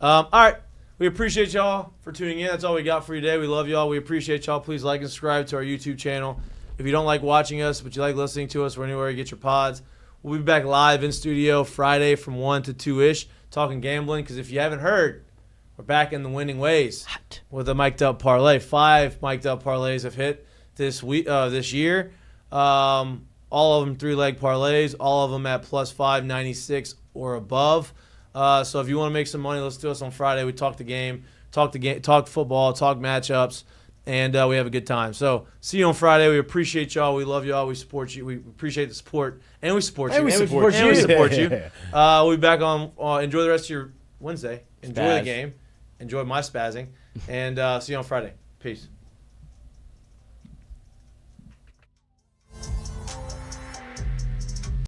All right. We appreciate y'all for tuning in. That's all we got for you today. We love y'all. We appreciate y'all. Please like and subscribe to our YouTube channel. If you don't like watching us, but you like listening to us, we're anywhere you get your pods. We'll be back live in studio Friday from 1 to 2-ish talking gambling. Because if you haven't heard, we're back in the winning ways with a mic'd up parlay. 5 mic'd up parlays have hit this year. All of them 3-leg parlays. All of them at plus 596 or above. So if you want to make some money, let's do us on Friday. We talk the game, talk football, talk matchups, and we have a good time. So see you on Friday. We appreciate y'all. We love y'all. We support you. We appreciate the support, and we support you. And we support you. We support you. We'll be back on. Enjoy the rest of your Wednesday. Enjoy the Spaz. game. Enjoy my spazzing, and see you on Friday. Peace.